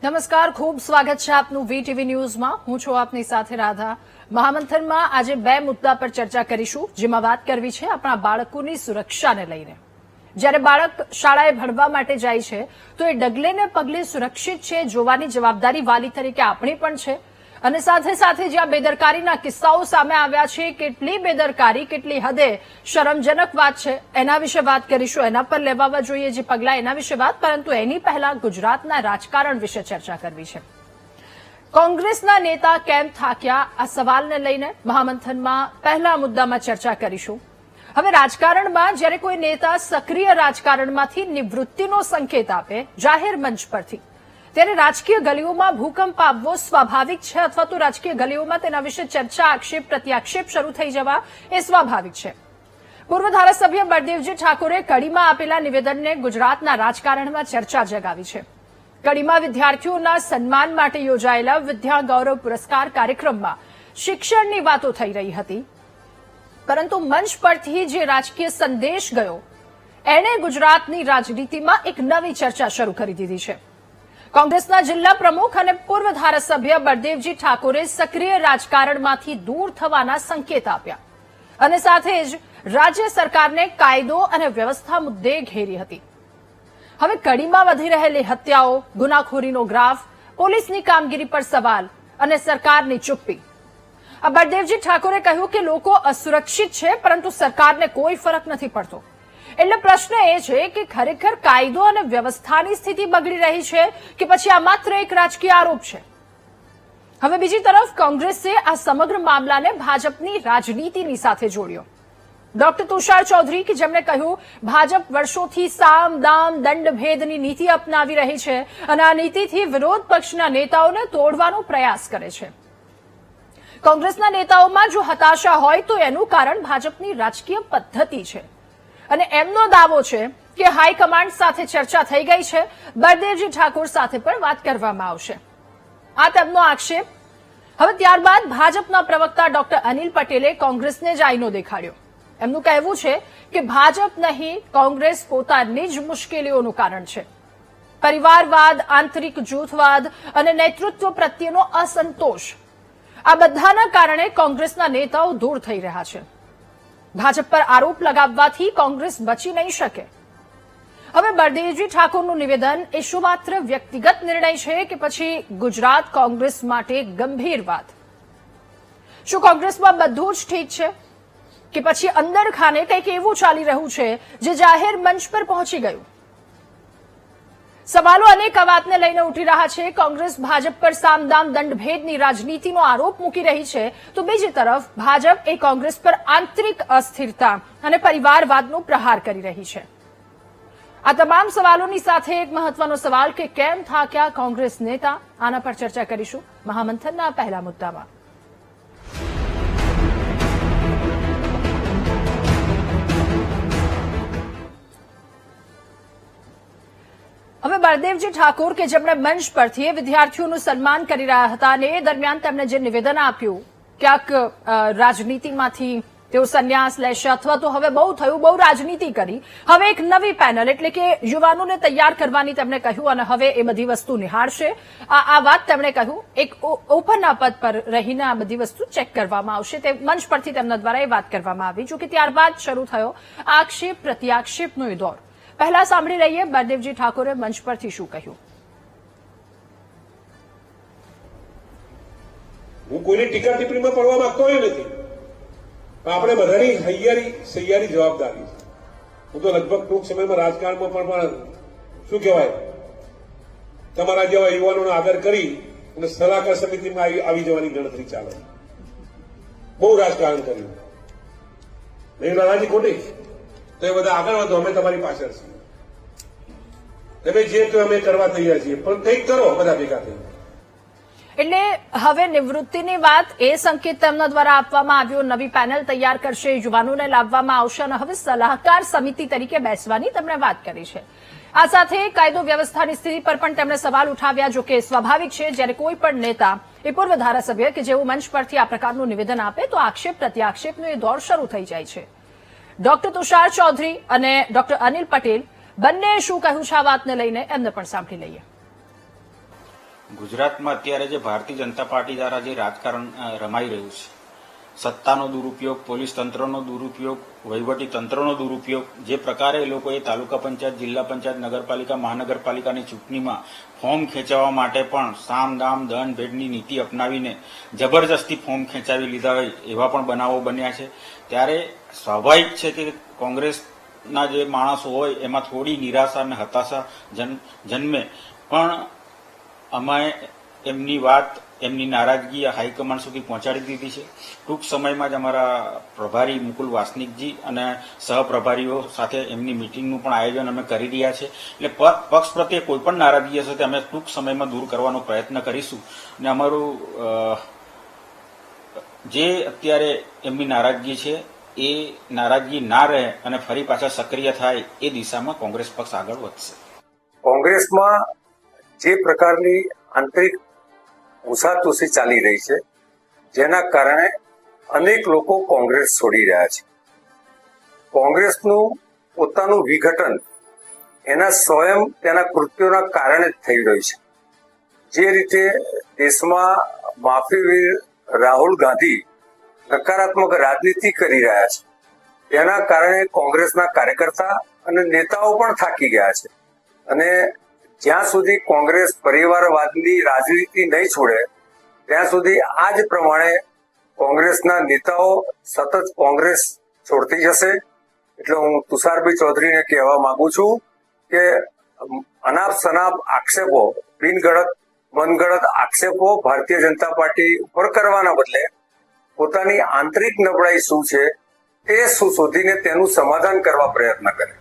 નમસ્કાર, ખૂબ સ્વાગત છે આપનું વીટીવી ન્યૂઝમાં. હું છું આપની સાથે રાધા. મહામંથનમાં આજે બે મુદ્દા પર ચર્ચા કરીશું, જેમાં વાત કરવી છે આપણા બાળકોની સુરક્ષાને લઈને. જ્યારે બાળક શાળાએ ભણવા માટે જાય છે તો એ ડગલે ને પગલે સુરક્ષિત છે જોવાની જવાબદારી વાલી તરીકે આપણી પણ છે. અને સાથે સાથે જ્યાં બેદરકારીના કિસ્સાઓ સામે આવ્યા છે, કેટલી બેદરકારી, કેટલી હદે શરમજનક વાત છે, એના વિશે વાત કરીશું. એના પર લેવાવા જોઈએ જે પગલાં, એના વિશે વાત. પરંતુ એની પહેલા ગુજરાતના રાજકારણ વિશે ચર્ચા કરવી છે. કોંગ્રેસના નેતા કેમ થાક્યા, આ સવાલને લઈને મહામંથનમાં પહેલા મુદ્દામાં ચર્ચા કરીશું. હવે રાજકારણમાં જ્યારે કોઈ નેતા સક્રિય રાજકારણમાંથી નિવૃત્તિનો સંકેત આપે જાહેર મંચ પરથી, ત્યારે રાજકીય ગલીઓમાં ભૂકંપ આવવો સ્વાભાવિક છે, અથવા તો રાજકીય ગલીઓમાં તેના વિશે ચર્ચા, આક્ષેપ, પ્રત્યાક્ષેપ શરૂ થઈ જવા એ સ્વાભાવિક છે. પૂર્વ ધારાસભ્ય બળદેવજી ઠાકોરે કડીમાં આપેલા નિવેદનને ગુજરાતના રાજકારણમાં ચર્ચા જગાવી છે. કડીમાં વિદ્યાર્થીઓના સન્માન માટે યોજાયેલા વિદ્યા ગૌરવ પુરસ્કાર કાર્યક્રમમાં શિક્ષણની વાતો થઈ રહી હતી, પરંતુ મંચ પરથી જે રાજકીય સંદેશ ગયો એણે ગુજરાતની રાજનીતિમાં એક નવી ચર્ચા શરૂ કરી દીધી છે. કોંગ્રેસના જિલ્લા પ્રમુખ અને પૂર્વ ધારાસભ્ય બળદેવજી ઠાકોરે સક્રિય રાજકારણમાંથી દૂર થવાના સંકેત આપ્યા અને સાથે જ રાજ્ય સરકારને કાયદો અને વ્યવસ્થા મુદ્દે ઘેરી હતી. હવે કડીમાં વધી રહેલી હત્યાઓ, ગુનાખોરીનો ગ્રાફ, પોલીસની કામગીરી પર સવાલ અને સરકારની ચુપ્પી. આ બળદેવજી ઠાકોરે કહ્યું કે લોકો અસુરક્ષિત છે, પરંતુ સરકારને કોઈ ફરક નથી પડતો. એટલે પ્રશ્ન એ છે કે ખરેખર કાયદો અને વ્યવસ્થાની સ્થિતિ બગડી રહી છે કે પછી આ માત્ર એક રાજકીય આરોપ છે? હવે બીજી તરફ કોંગ્રેસે આ સમગ્ર મામલાને ભાજપની રાજનીતિની સાથે જોડ્યો. ડોક્ટર તુષાર ચૌધરી, કે જેમણે કહ્યું ભાજપ વર્ષોથી સામ દામ દંડ ભેદની નીતિ અપનાવી રહી છે અને આ નીતિથી વિરોધ પક્ષના નેતાઓને તોડવાનો પ્રયાસ કરે છે. કોંગ્રેસના નેતાઓમાં જો હતાશા હોય તો એનું કારણ ભાજપની રાજકીય પદ્ધતિ છે અને એમનો દાવો છે કે હાઈકમાન્ડ સાથે ચર્ચા થઈ ગઈ છે, બળદેવજી ઠાકોર સાથે પણ વાત કરવામાં આવશે. આ તેમનો આક્ષેપ. હવે ત્યારબાદ ભાજપના પ્રવક્તા ડોક્ટર અનિલ પટેલે કોંગ્રેસને જ આઈનો દેખાડ્યો. એમનું કહેવું છે કે ભાજપ નહીં, કોંગ્રેસ પોતાની જ મુશ્કેલીઓનું કારણ છે. પરિવારવાદ, આંતરિક જૂથવાદ અને નેતૃત્વ પ્રત્યેનો અસંતોષ, આ બધાના કારણે કોંગ્રેસના નેતાઓ દૂર થઈ રહ્યા છે. ભાજપ પર આરોપ લગાવવાથી કોંગ્રેસ બચી નહીં શકે. હવે બળદેવજી ઠાકોરનું નિવેદન એ શું માત્ર વ્યક્તિગત નિર્ણય છે કે પછી ગુજરાત કોંગ્રેસ માટે ગંભીર વાત? શું કોંગ્રેસમાં બધું જ ઠીક છે કે પછી અંદર ખાને કંઈક એવું ચાલી રહ્યું છે જે જાહેર મંચ પર પહોંચી ગયું? સવાલો અનેક આ વાતને લઈને ઉઠી રહ્યા છે. કોંગ્રેસ ભાજપ પર સામદામ દંડભેદની રાજનીતિનો આરોપ મૂકી રહી છે, તો બીજી તરફ ભાજપ એ કોંગ્રેસ પર આંતરિક અસ્થિરતા અને પરિવારવાદનો પ્રહાર કરી રહી છે. આ તમામ સવાલોની સાથે એક મહત્વનો સવાલ કે કેમ થાક્યા કોંગ્રેસ નેતા, આના પર ચર્ચા કરીશું મહામંથનના પહેલા મુદ્દામાં. હવે બળદેવજી ઠાકોર, કે જેમણે મંચ પરથી વિદ્યાર્થીઓનું સન્માન કરી રહ્યા હતા અને એ દરમિયાન તેમણે જે નિવેદન આપ્યું, ક્યાંક રાજનીતિમાંથી તેઓ સંન્યાસ લેશે અથવા તો હવે બહુ થયું, બહુ રાજનીતિ કરી, હવે એક નવી પેનલ એટલે કે યુવાનોને તૈયાર કરવાની તેમણે કહ્યું અને હવે એ બધી વસ્તુ નિહાળશે. આ વાત તેમણે કહ્યું, એક ઓપનના પદ પર રહીને આ બધી વસ્તુ ચેક કરવામાં આવશે. તે મંચ પરથી તેમના દ્વારા એ વાત કરવામાં આવી. જોકે ત્યારબાદ શરૂ થયો આક્ષેપ પ્રત્યાક્ષેપનો એ દોર. પહેલા સાંભળી લઈએ બળદેવજી ઠાકોરે મંચ પરથી શું કહ્યું. હું કોઈની ટીકા ટિપ્પણીમાં પડવા માંગતો નથી, પણ આપણે બધાની સહિયારી જવાબદારી છે. હું તો લગભગ ટૂંક સમયમાં રાજકારણમાં પણ શું કહેવાય, તમારા જેવા યુવાનોનો આદર કરી અને સલાહકાર સમિતિમાં આવી જવાની ગણતરી ચાલે. બહુ રાજકારણ કર્યું નહીં નાનાજી ખોટી, તો એ બધા આગળ વધો, અમે તમારી પાછળ છીએ. તમે જે તો અમે કરવા તૈયાર છીએ, પણ કંઈક કરો બધા ભેગા થઈ. એટલે હવે નિવૃત્તિની વાત, એ સંકેત તેમના દ્વારા આપવામાં આવ્યો. નવી પેનલ તૈયાર કરશે, યુવાનોને લાવવામાં આવશે અને હવે સલાહકાર સમિતિ તરીકે બેસવાની તેમણે વાત કરી છે. આ સાથે કાયદો વ્યવસ્થાની સ્થિતિ પર પણ તેમણે સવાલ ઉઠાવ્યા. જો કે સ્વાભાવિક છે, જ્યારે કોઈ પણ નેતા, એ પૂર્વ ધારાસભ્ય કે જેવું મંચ પરથી આ પ્રકારનું નિવેદન આપે તો આક્ષેપ પ્રત્યાક્ષેપનો એ દોર શરૂ થઈ જાય છે. ડોક્ટર તુષાર ચૌધરી અને ડોક્ટર અનિલ પટેલ બંને શું કહ્યું છે આ વાતને લઈને, એમને પણ સાંભળી લઈએ. ગુજરાતમાં અત્યારે જે ભારતીય જનતા પાર્ટી દ્વારા જે રાજકારણ રમાઈ રહ્યું છે, સત્તાનો દુરુપયોગ, પોલીસ તંત્રનો દુરુપયોગ, વહીવટી તંત્રનો દુરુપયોગ, જે પ્રકારે એ લોકોએ તાલુકા પંચાયત, જિલ્લા પંચાયત, નગરપાલિકા, મહાનગરપાલિકાની ચૂંટણીમાં ફોર્મ ખેંચાવવા માટે પણ સામ દામ દંડ ભેદની નીતિ અપનાવીને જબરજસ્તી ફોર્મ ખેંચાવી લીધા હોય એવા પણ બનાવો બન્યા છે. ત્યારે સ્વાભાવિક છે કે કોંગ્રેસના જે માણસો હોય એમાં થોડી નિરાશા અને હતાશા જન્મે, પણ અમે એમની વાત, એમની નારાજગી હાઈકમાન્ડ સુધી પહોંચાડી દીધી છે. ટૂંક સમયમાં જ અમારા પ્રભારી મુકુલ વાસનિકજી અને સહપ્રભારીઓ સાથે એમની મિટિંગનું પણ આયોજન અમે કરી રહ્યા છે. એટલે પક્ષ પ્રત્યે કોઈ પણ નારાજગી હશે તે અમે ટૂંક સમયમાં દૂર કરવાનો પ્રયત્ન કરીશું. અને અમારું જે અત્યારે એમની નારાજગી છે એ નારાજગી ના રહે અને ફરી પાછા સક્રિય થાય એ દિશામાં કોંગ્રેસ પક્ષ આગળ વધશે. કોંગ્રેસમાં જે પ્રકારની આંતરિક ઉસાતુસી ચાલી રહી છે, જેના કારણે અનેક લોકો કોંગ્રેસ છોડી રહ્યા છે. કોંગ્રેસનું પોતાનું વિઘટન એના સ્વયં તેના કૃત્યોના કારણે જ થઈ રહ્યું છે. જે રીતે દેશમાં માફીવીર રાહુલ ગાંધી નકારાત્મક રાજનીતિ કરી રહ્યા છે, તેના કારણે કોંગ્રેસના કાર્યકર્તા અને નેતાઓ પણ થાકી ગયા છે. અને જ્યાં સુધી કોંગ્રેસ પરિવારવાદની રાજનીતિ નહીં છોડે ત્યાં સુધી આ જ પ્રમાણે કોંગ્રેસના નેતાઓ સતત કોંગ્રેસ છોડતી જશે. એટલે હું તુષારભાઈ ચૌધરીને કહેવા માંગુ છું કે અનાપ શનાપ આક્ષેપો, મનગઢત આક્ષેપો ભારતીય જનતા પાર્ટી ઉપર કરવાના બદલે પોતાની આંતરિક નબળાઈ શું છે તે શોધીને તેનું સમાધાન કરવા પ્રયત્ન કરે.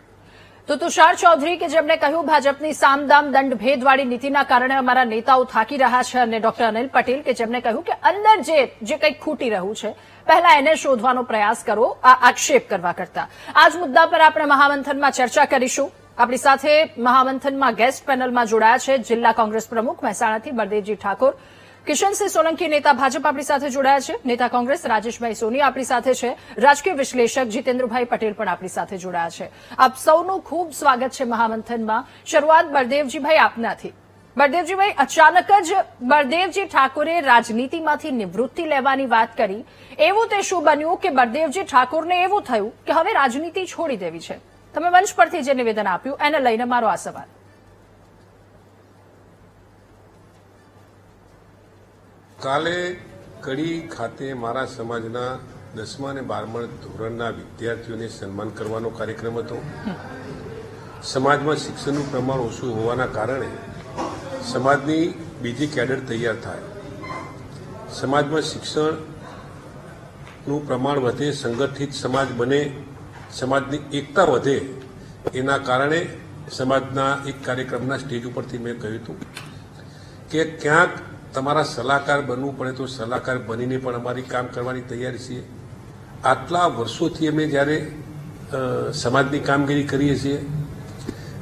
તો તુષાર ચૌધરી કે જેમણે કહ્યું ભાજપની સામદામ દંડ ભેદવાળી નીતિના કારણે અમારા નેતાઓ થાકી રહ્યા છે, અને ડોક્ટર અનિલ પટેલ કે જેમણે કહ્યું કે અંદર જે કંઈક ખૂટી રહ્યું છે પહેલા એને શોધવાનો પ્રયાસ કરો, આ આક્ષેપ કરવા કરતા. આ જ મુદ્દા પર આપણે મહામંથનમાં ચર્ચા કરીશું. આપણી સાથે મહામંથનમાં ગેસ્ટ પેનલમાં જોડાયા છે જિલ્લા કોંગ્રેસ પ્રમુખ મહેસાણાથી બળદેવજી ઠાકોર, કિશનસિંહ સોલંકી નેતા ભાજપ આપણી સાથે જોડાયા છે, નેતા કોંગ્રેસ રાજેશભાઈ સોની આપણી સાથે છે, રાજકીય વિશ્લેષક જીતેન્દ્રભાઈ પટેલ પણ આપણી સાથે જોડાયા છે. આપ સૌનું ખૂબ સ્વાગત છે મહામંથનમાં. શરૂઆત બળદેવજીભાઈ આપનાથી. બળદેવજીભાઈ, અચાનક જ બળદેવજી ઠાકોરે રાજનીતિમાંથી નિવૃત્તિ લેવાની વાત કરી. એવું તે શું બન્યું કે બળદેવજી ઠાકોરને એવું થયું કે હવે રાજનીતિ છોડી દેવી છે? તમે મંચ પરથી જે નિવેદન આપ્યું એને લઈને મારો આ સવાલ. કાલે કડી ખાતે મારા સમાજના 10મા અને 12મા ધોરણના વિદ્યાર્થીઓને સન્માન કરવાનો કાર્યક્રમ હતો. સમાજમાં શિક્ષણનું પ્રમાણ ઓછું હોવાના કારણે સમાજની બીજી કેડર તૈયાર થાય, સમાજમાં શિક્ષણનું પ્રમાણ વધે, સંગઠિત સમાજ બને, સમાજની એકતા વધે, એના કારણે સમાજના એક કાર્યક્રમના સ્ટેજ ઉપરથી મેં કહ્યું હતું કે ક્યાંક તમારા સલાહકાર બનવું પડે તો સલાહકાર બનીને પણ અમારી કામ કરવાની તૈયારી છે. આટલા વર્ષોથી અમે જ્યારે સમાજની કામગીરી કરીએ છીએ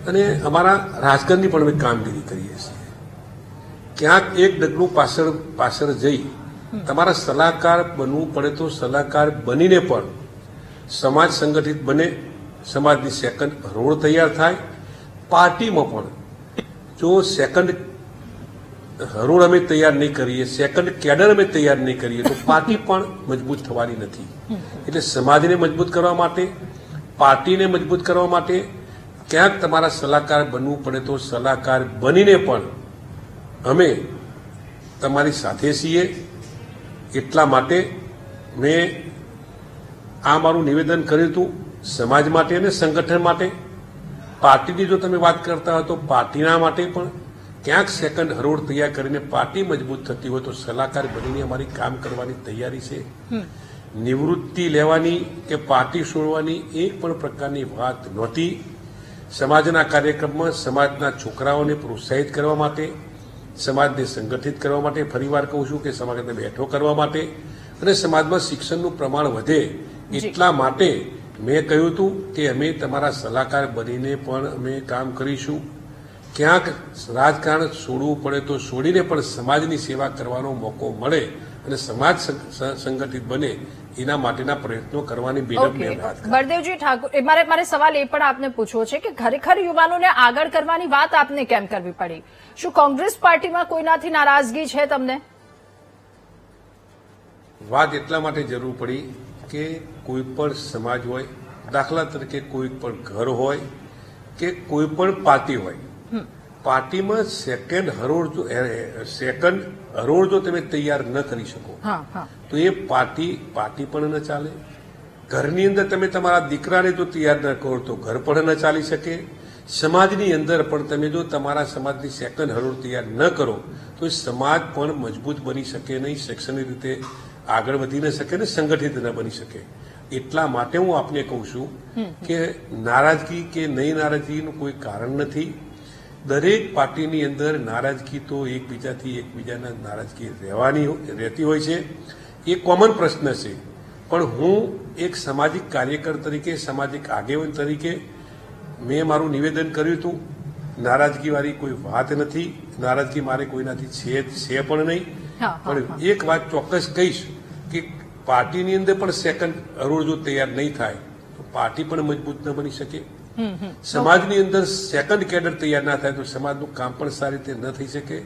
અને અમારા રાજકારણની પણ અમે કામગીરી કરીએ છીએ, ક્યાંક એક ડગલું પાછળ જઈ તમારા સલાહકાર બનવું પડે તો સલાહકાર બનીને પણ સમાજ સંગઠિત બને, સમાજની સેકન્ડ રોડ તૈયાર થાય. પાર્ટીમાં પણ જો સેકન્ડ હરોળ અમે તૈયાર નહીં કરીએ, સેકન્ડ કેડર અમે તૈયાર નહીં કરીએ તો પાર્ટી પણ મજબૂત થવાની નથી. એટલે સમાજને મજબૂત કરવા માટે, પાર્ટીને મજબૂત કરવા માટે ક્યાંક તમારા સલાહકાર બનવું પડે તો સલાહકાર બનીને પણ અમે તમારી સાથે છીએ. એટલા માટે મેં આ મારું નિવેદન કર્યું હતું સમાજ માટે અને સંગઠન માટે. પાર્ટીની જો તમે વાત કરતા હો તો પાર્ટીના માટે પણ ક્યાંક સેકન્ડ હરોળ તૈયાર કરીને પાર્ટી મજબૂત થતી હોય તો સલાહકાર બનીને અમારી કામ કરવાની તૈયારી છે. નિવૃત્તિ લેવાની કે પાર્ટી છોડવાની એક પણ પ્રકારની વાત નહોતી. સમાજના કાર્યક્રમમાં સમાજના છોકરાઓને પ્રોત્સાહિત કરવા માટે, સમાજને સંગઠિત કરવા માટે, ફરીવાર કહું છું કે સમાજને બેઠો કરવા માટે અને સમાજમાં શિક્ષણનું પ્રમાણ વધે એટલા માટે મેં કહ્યું હતું કે અમે તમારા સલાહકાર બનીને પણ અમે કામ કરીશું. ક્યાંક રાજકારણ છોડવું પડે તો છોડીને પણ સમાજની સેવા કરવાનો મોકો મળે અને સમાજ સંગઠિત બને એના માટેના પ્રયત્નો કરવાની બેનપ મેં વાત કરી. બળદેવજી ઠાકોર, મારે સવાલ એ પણ આપને પૂછવો છે કે ખરેખર યુવાનોને આગળ કરવાની વાત આપને કેમ કરવી પડી? શું કોંગ્રેસ પાર્ટીમાં કોઈનાથી નારાજગી છે તમને? વાત એટલા માટે જરૂર પડી કે કોઈ પણ સમાજ હોય, દાખલા તરીકે કોઈ પણ ઘર હોય કે કોઈ પણ પાર્ટી હોય, પાર્ટીમાં સેકન્ડ હરોળ જો તમે તૈયાર ન કરી શકો તો એ પાર્ટી પણ ન ચાલે. ઘરની અંદર તમે તમારા દીકરાને જો તૈયાર ન કરો તો ઘર પણ ન ચાલી શકે. સમાજની અંદર પણ તમે જો તમારા સમાજની સેકન્ડ હરોળ તૈયાર ન કરો તો સમાજ પણ મજબૂત બની શકે નહીં, શૈક્ષણિક રીતે આગળ વધી ન શકે ને સંગઠિત ન બની શકે. એટલા માટે હું આપને કહું છું કે નારાજગી કે નહીં નારાજગીનું કોઈ કારણ નથી. દરેક પાર્ટીની અંદર નારાજગી તો એકબીજાના નારાજગી રહેતી હોય છે, એ કોમન પ્રશ્ન છે. પણ હું એક સામાજિક કાર્યકર તરીકે, સામાજિક આગેવાન તરીકે મેં મારું નિવેદન કર્યું હતું. નારાજગીવાળી કોઈ વાત નથી, નારાજગી મારે કોઈનાથી છે પણ નહીં. પણ એક વાત ચોક્કસ કહીશ કે પાર્ટીની અંદર પણ સેકન્ડ હરોળ જો તૈયાર નહીં થાય તો પાર્ટી પણ મજબૂત ન બની શકે. સમાજની અંદર સેકન્ડ કેડર તૈયાર ના થાય તો સમાજનું કામ પણ સારી રીતે ન થઈ શકે.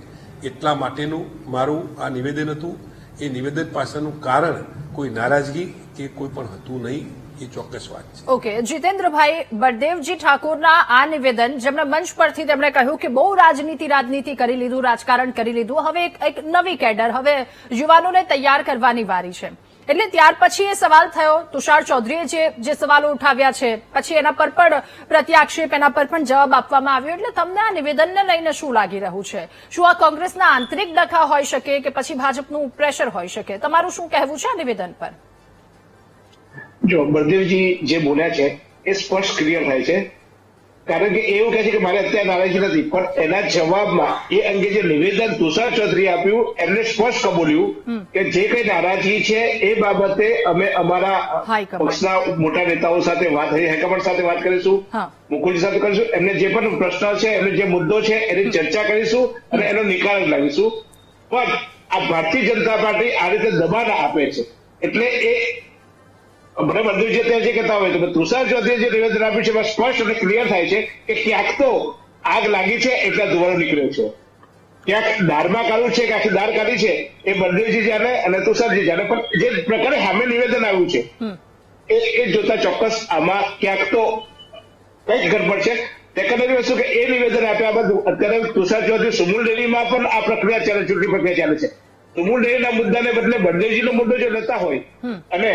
એટલા માટેનું મારું આ નિવેદન હતું. એ નિવેદન પાછળનું કારણ કોઈ નારાજગી કે કોઈ પણ હતું નહીં, એ ચોક્કસ વાત છે. ઓકે, જીતેન્દ્રભાઈ, બળદેવજી ઠાકોરના આ નિવેદન, જેમણે મંચ પરથી તેમણે કહ્યું કે બહુ રાજનીતિ કરી લીધું, રાજકારણ કરી લીધું, હવે એક નવી કેડર, હવે યુવાનોને તૈયાર કરવાની વારી છે. એટલે ત્યાર પછી એ સવાલ થયો, તુષાર ચૌધરીએ જે સવાલો ઉઠાવ્યા છે, પછી એના પર પણ પ્રત્યાક્ષેપ, એના પર પણ જવાબ આપવામાં આવ્યો. એટલે તમને આ નિવેદનને લઈને શું લાગી રહ્યું છે? શું આ કોંગ્રેસના આંતરિક ડખા હોઈ શકે કે પછી ભાજપનું પ્રેશર હોઈ શકે? તમારું શું કહેવું છે આ નિવેદન પર? જો બળદેવજી જે બોલ્યા છે એ સ્પષ્ટ ક્લિયર થાય છે, કારણ કે એવું કહે છે કે મારે અત્યારે નારાજગી નથી, પણ એના જવાબમાં એ અંગે જે નિવેદન તુષાર ચૌધરીએ આપ્યું એમને સ્પષ્ટ કબૂલ્યું કે જે કઈ નારાજગી છે એ બાબતે અમે અમારા પક્ષના મોટા નેતાઓ સાથે હાઈકમાન્ડ સાથે વાત કરીશું, મુકુલજી સાથે કરીશું, એમને જે પણ પ્રશ્ન છે, એમને જે મુદ્દો છે એની ચર્ચા કરીશું અને એનો નિકાલ લાવીશું. પણ આ ભારતીય જનતા પાર્ટી આ રીતે દબાણ આપે છે એટલે એ મને બળદેવજી અત્યારે જે કહેતા હોય તો તુષાર ચૌધરીએ જે નિવેદન આપ્યું છે એમાં સ્પષ્ટ અને ક્લિયર થાય છે કે ક્યાંક તો આગ લાગી છે એટલે ધુવાળો નીકળ્યો છે, ક્યાંક દાળમાં કાઢ્યું છે કે આખી દાળ કાઢી છે એ બળદેવજી જાણે અને તુષારજી જાણે. પણ જે પ્રકારે સામે નિવેદન આવ્યું છે એ જોતા ચોક્કસ આમાં ક્યાંક તો કઈક ગડબડ છે. સેકન્ડરી વસ્તુ કે એ નિવેદન આપ્યા બાદ અત્યારે તુષાર ચૌધરી સુમુલ ડેરીમાં પણ આ પ્રક્રિયા ચાલે, ચૂંટણી પ્રક્રિયા ચાલે છે. સુમુલ ડેરીના મુદ્દાને બદલે બળદેવજીનો મુદ્દો જો લેતા હોય અને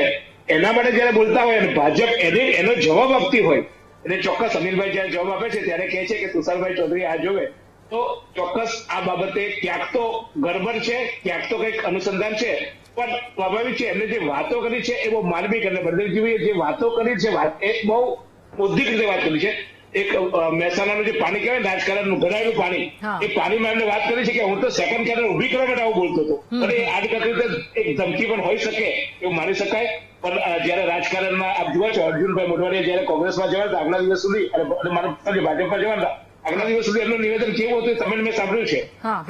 એના માટે જયારે બોલતા હોય અને ભાજપ એનો જવાબ આપતી હોય, એટલે ચોક્કસ અનિલભાઈ જયારે જવાબ આપે છે ત્યારે કહે છે કે તુષારભાઈ ચૌધરી આ જોવે, તો ચોક્કસ આ બાબતે ક્યાંક તો ગડબડ છે, ક્યાંક તો કંઈક અનુસંધાન છે. પણ સ્વાભાવિક છે એમને જે વાતો કરી છે એ બહુ માનવી કરી, બળદેવજીએ જે વાતો કરી છે એ બહુ બૌદ્ધિક રીતે વાત કરી છે. એક મહેસાણાનું જે પાણી કહેવાય રાજકારણનું ભરાયેલું પાણી, એ પાણીમાં એમને વાત કરી છે કે હું તો સેકન્ડ કેડર ઉભી કરવા માટે આવું બોલતો હતો. અને એ આડકતરી રીતે એક ધમકી પણ હોઈ શકે એવું માની શકાય. પણ જયારે રાજકારણમાં આપ જુઓ છો, અર્જુનભાઈ મોઢવાડિયા જયારે કોંગ્રેસમાં જવા હતા આગલા દિવસ સુધી અને ભાજપમાં જવા હતા આગલા દિવસ સુધી એમનું નિવેદન કેવું હતું તમે મેં સાંભળ્યું છે.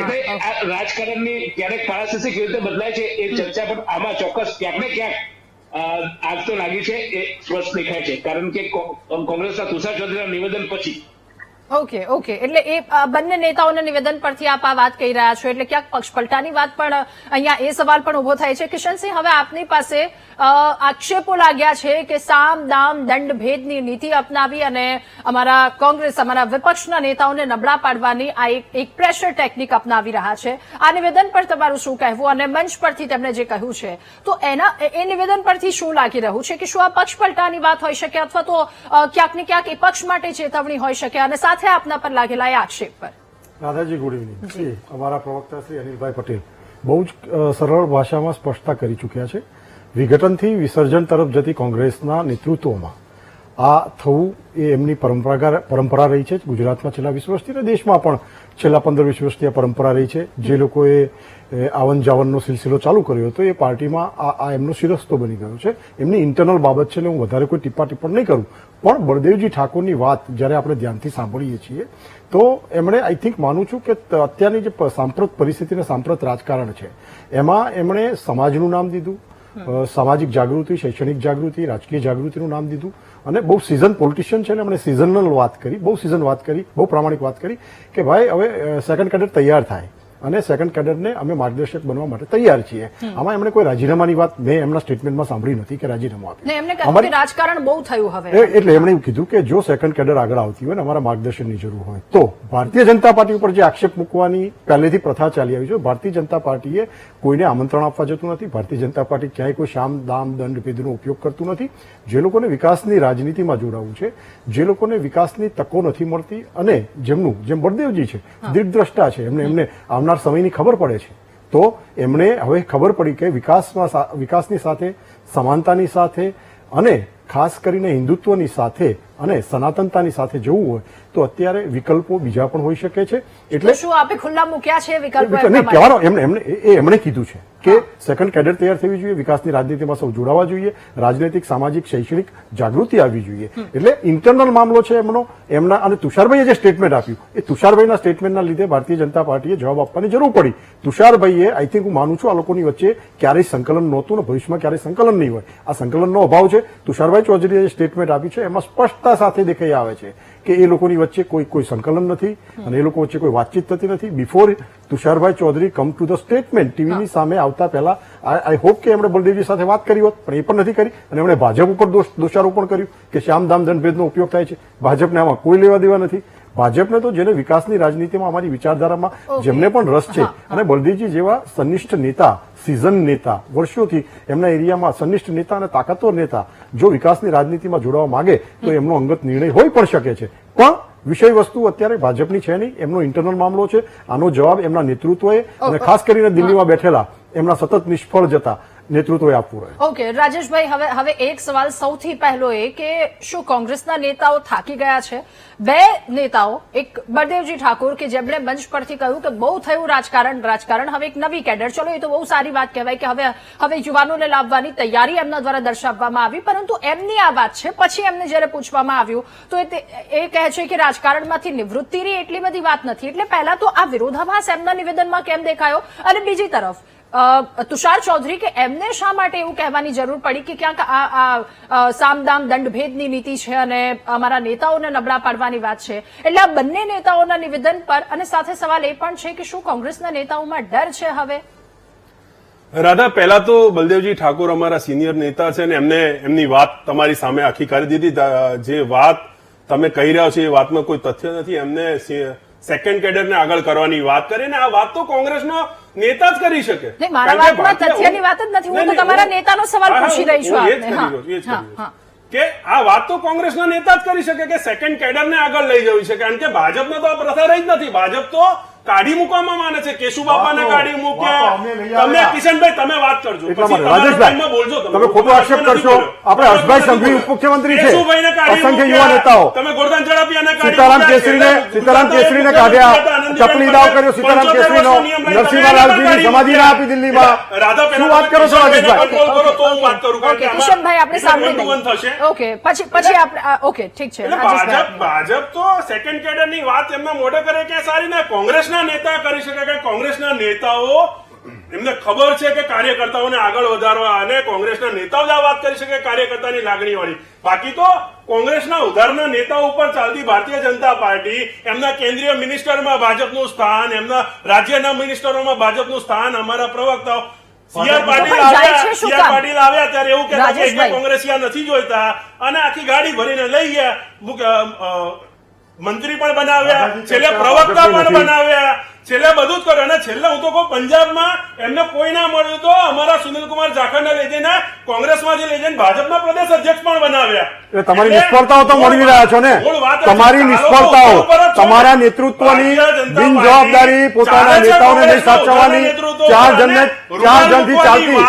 એટલે આ રાજકારણની ક્યારેક પારાસ્થિતિ કેવી રીતે બદલાય છે એ ચર્ચા પણ આમાં ચોક્કસ ક્યાંક ને ક્યાંક આગ તો લાગી છે એ સ્પષ્ટ દેખાય છે, કારણ કે કોંગ્રેસના તુષાર ચૌધરીના નિવેદન પછી. ઓકે, એટલે એ બંને નેતાઓના નિવેદન પરથી આપ આ વાત કહી રહ્યા છો, એટલે ક્યાંક પક્ષપલટાની વાત પણ અહીંયા એ સવાલ પણ ઉભો થાય છે. કિશનસિંહ, હવે આપની પાસે આક્ષેપો લાગ્યા છે કે સામ દામ દંડ ભેદની નીતિ અપનાવી અને અમારા વિપક્ષના નેતાઓને નબળા પાડવાની આ એક પ્રેશર ટેકનિક અપનાવી રહ્યા છે. આ નિવેદન પર તમારું શું કહેવું? અને મંચ પરથી તેમણે જે કહ્યું છે તો એ નિવેદન પરથી શું લાગી રહ્યું છે કે શું આ પક્ષપલટાની વાત હોઈ શકે અથવા તો ક્યાંક ને ક્યાંક એ પક્ષ માટે ચેતવણી હોઈ શકે? અને સાથે આપના પર લાગેલા એ આક્ષેપ પર. Radhaji, good evening. અમારા પ્રવક્તા શ્રી અનિલભાઈ પટેલ બહુ જ સરળ ભાષામાં સ્પષ્ટતા કરી ચૂક્યા છે. વિઘટનથી વિસર્જન તરફ જતી કોંગ્રેસના નેતૃત્વમાં આ થવું એ એમની પરંપરા રહી છે ગુજરાતમાં છેલ્લા 20 વર્ષથી અને દેશમાં પણ છેલ્લા 15-20 વર્ષથી આ પરંપરા રહી છે. જે લોકોએ આવન જાવનનો સિલસિલો ચાલુ કર્યો હતો એ પાર્ટીમાં આ એમનો શિરસ્તો બની ગયો છે. એમની ઇન્ટરનલ બાબત છે એટલે હું વધારે કોઈ ટિપ્પણ નહીં કરું, પણ બળદેવજી ઠાકોરની વાત જ્યારે આપણે ધ્યાનથી સાંભળીએ છીએ તો એમણે આઈ થિંક માનું છું કે અત્યારની જે સાંપ્રત પરિસ્થિતિ અને સાંપ્રત રાજકારણ છે એમાં એમણે સમાજનું નામ દીધું, સામાજિક જાગૃતિ, શૈક્ષણિક જાગૃતિ, રાજકીય જાગૃતિનું નામ દીધું અને બહુ સિઝન પોલિટિશિયન છે ને એમણે સિઝનલ વાત કરી, બહુ સિઝન વાત કરી, બહુ પ્રામાણિક વાત કરી કે ભાઈ હવે સેકન્ડ કેડર તૈયાર થાય અને સેકન્ડ કેડરને અમે માર્ગદર્શક બનવા માટે તૈયાર છીએ. આમાં એમણે કોઈ રાજીનામાની વાત મેં એમના સ્ટેટમેન્ટમાં સાંભળી નથી કે રાજીનામું આપ્યું. એમને કહ્યું કે રાજકારણ બહુ થયું હવે, એટલે એમણે એવું કીધું કે જો સેકન્ડ કેડર આગળ આવતી હોય ને અમારા માર્ગદર્શનની જરૂર હોય તો ભારતીય જનતા પાર્ટી ઉપર જે આક્ષેપ મૂકવાની પહેલેથી પ્રથા ચાલી આવી છે, ભારતીય જનતા પાર્ટીએ કોઈને આમંત્રણ આપવા જતું નથી. ભારતીય જનતા પાર્ટી ક્યાંય કોઈ શામ દામ દંડ ભેદનો ઉપયોગ કરતું નથી. જે લોકોને વિકાસની રાજનીતિમાં જોડાવું છે, જે લોકોને વિકાસની તકો નથી મળતી અને જેમ બળદેવજી છે દીર્ઘદ્રષ્ટા છે, એમને આવનાર સમયની ખબર પડે છે, તો એમણે હવે ખબર પડી કે વિકાસની સાથે, સમાનતાની સાથે અને ખાસ કરીને હિન્દુત્વની સાથે અને સનાતનતાની સાથે જવું હોય તો અત્યારે વિકલ્પો બીજા પણ હોઈ શકે છે. એટલે શું આપે ખુલ્લા મૂક્યા છે વિકલ્પો? કહેવાનો એમણે કીધું છે કે સેકન્ડ કેડર તૈયાર થવી જોઈએ, વિકાસની રાજનીતિમાં સૌ જોડાવા જોઈએ, રાજનૈતિક, સામાજિક, શૈક્ષણિક જાગૃતિ આવવી જોઈએ. એટલે ઇન્ટરનલ મામલો છે એમના અને તુષારભાઈએ જે સ્ટેટમેન્ટ આપ્યું એ તુષારભાઈના સ્ટેટમેન્ટના લીધે ભારતીય જનતા પાર્ટીએ જવાબ આપવાની જરૂર પડી. તુષારભાઈએ આઈ થિંક હું માનું છું આ લોકોની વચ્ચે ક્યારેય સંકલન નહોતું ને ભવિષ્યમાં ક્યારેય સંકલન નહીં હોય. આ સંકલનનો અભાવ છે. તુષારભાઈ ચૌધરીએ જે સ્ટેટમેન્ટ આપી છે એમાં સ્પષ્ટતા સાથે દેખાઈ આવે છે કે એ લોકોની વચ્ચે કોઈ સંકલન નથી અને એ લોકો વચ્ચે કોઈ વાતચીત થતી નથી. Before Tusharbhai Chaudhary come to the statement ટીવીની સામે આવતા પહેલા આઈ હોપ કે એમણે બળદેવજી સાથે વાત કરી હોત, પણ એ પણ નથી કરી અને એમણે ભાજપ ઉપર દોષારોપણ કર્યું કે શ્યામદામ દંડભેદનો ઉપયોગ થાય છે. ભાજપને આમાં કોઈ લેવા દેવા નથી. ભાજપને તો જેને વિકાસની રાજનીતિમાં, અમારી વિચારધારામાં જેમને પણ રસ છે અને બળદેવજી જેવા સંનિષ્ઠ નેતા, સિઝન નેતા, વર્ષોથી એમના એરિયામાં સંનિષ્ઠ નેતા અને તાકાતવર નેતા જો વિકાસની રાજનીતિમાં જોડાવા માંગે તો એમનો અંગત નિર્ણય હોઈ પણ શકે છે. પણ વિષય વસ્તુ અત્યારે ભાજપની છે નહીં, એમનો ઇન્ટરનલ મામલો છે. આનો જવાબ એમના નેતૃત્વએ અને ખાસ કરીને દિલ્હીમાં બેઠેલા એમના સતત નિષ્ફળ જતા નેતૃત્વએ આપવું રહે. ઓકે રાજેશભાઈ, હવે એક સવાલ સૌથી પહેલો એ કે શું કોંગ્રેસના નેતાઓ થાકી ગયા છે? બે નેતાઓ, એક બળદેવજી ઠાકોર કે જેમણે મંચ પરથી કહ્યું કે બહુ થયું રાજકારણ, હવે એક નવી કેડર, ચલો એ તો બહુ સારી વાત કહેવાય કે હવે યુવાનોને લાવવાની તૈયારી એમના દ્વારા દર્શાવવામાં આવી, પરંતુ એમની આ વાત છે. પછી એમને જયારે પૂછવામાં આવ્યું તો એ કહે છે કે રાજકારણમાંથી નિવૃત્તિની એટલી બધી વાત નથી. એટલે પહેલા તો આ વિરોધાભાસ એમના નિવેદનમાં કેમ દેખાયો? અને બીજી તરફ તુષાર ચૌધરી કે એમને શા માટે એવું કહેવાની જરૂર પડી કે ક્યાંક આ સામદામ દંડભેદની નીતિ છે અને અમારા નેતાઓને નબળા પાડવાની વાત છે? એટલે આ બંને નેતાઓના નિવેદન પર અને સાથે સવાલ એ પણ છે કે શું કોંગ્રેસના નેતાઓમાં ડર છે હવે? રાધા, પહેલા તો બળદેવજી ઠાકોર અમારા સિનિયર નેતા છે ને એમને એમની વાત તમારી સામે આખી કરી દીધી. જે વાત તમે કહી રહ્યા છો એ વાતમાં કોઈ તથ્ય નથી. એમને સેકન્ડ કેડરને આગળ કરવાની વાત કરી ને આ વાત તો કોંગ્રેસનો નેતા જ કરી શકે. મારા વાતમાં તથ્યની વાત જ નથી, હું તો તમારા નેતાનો સવાલ પૂછી રહી છું કે આ વાત તો કોંગ્રેસના નેતા જ કરી શકે કે સેકન્ડ કેડરને આગળ લઈ જવી છે. કારણ કે ભાજપને તો આ પ્રથા રહી જ નથી. ભાજપ તો કાઢી મૂકવામાં માને છે. કેશુબાપાને કાઢી મૂક્યા. તમે કિશનભાઈ તમે વાત કરજો, રાજેશભાઈ બોલજો. તમે ખોટો આક્ષેપ કરશો. આપણે હર્ષભાઈ સંઘવી ઉપમુખ્યમંત્રી છે, અસંખ્ય યુવા નેતાઓ, તમે ગોરધન ઝડપિયાને સીતારામ કેસરીને કાઢ્યા, ચપલી દાવ કર્યો સીતારામ કેસરીનો, નરસિંહલાલજીની સમાધિ ના આપી દિલ્હીમાં. શું વાત કરો છો રાજેશભાઈ? કિશનભાઈ આપણે સાંભળી ઓકે પછી આપણે ઓકે ઠીક છે. ભાજપ તો સેકન્ડ કેડરની વાત એમના મોઢે કરે કે સારી ને કોંગ્રેસના નેતા કરી શકે કે કોંગ્રેસના નેતાઓ એમને ખબર છે કે કાર્યકર્તાઓને આગળ વધારવા અને કોંગ્રેસના નેતાઓ જ આ વાત કરી શકે કાર્યકર્તાની લાગણી વાળી. બાકી તો કોંગ્રેસના ઉધારના નેતાઓ ઉપર ચાલતી ભારતીય જનતા પાર્ટી એમના કેન્દ્રીય મિનિસ્ટરમાં ભાજપનું સ્થાન, એમના રાજ્યના મિનિસ્ટરોમાં ભાજપનું સ્થાન, અમારા પ્રવક્તાઓ સીઆર પાટીલ આવ્યા ત્યારે એવું કહેતા કે કોંગ્રેસિયા નથી જોઈતા અને આખી ગાડી ભરીને લઈ ગયા. મંત્રી પણ બનાવ્યા, છેલ્લે પ્રવક્તા પણ બનાવ્યા, છેલ્લે બધું જ કર્યું અને છેલ્લે હું તો કહું પંજાબમાં એમને કોઈ ના મળ્યું તો અમારા સુનિલકુમાર જાખડને લઈ જઈને કોંગ્રેસમાંથી લઈ જઈને ભાજપના પ્રદેશ અધ્યક્ષ પણ બનાવ્યા. એટલે તમારી નિષ્ફળતાઓ તો મળી રહ્યા છો ને, તમારી નિષ્ફળતાઓ, તમારા નેતૃત્વની બિનજવાબદારી, પોતાના નેતાઓને નહીં સાચવવાની, ચાર જણથી ચાલતી,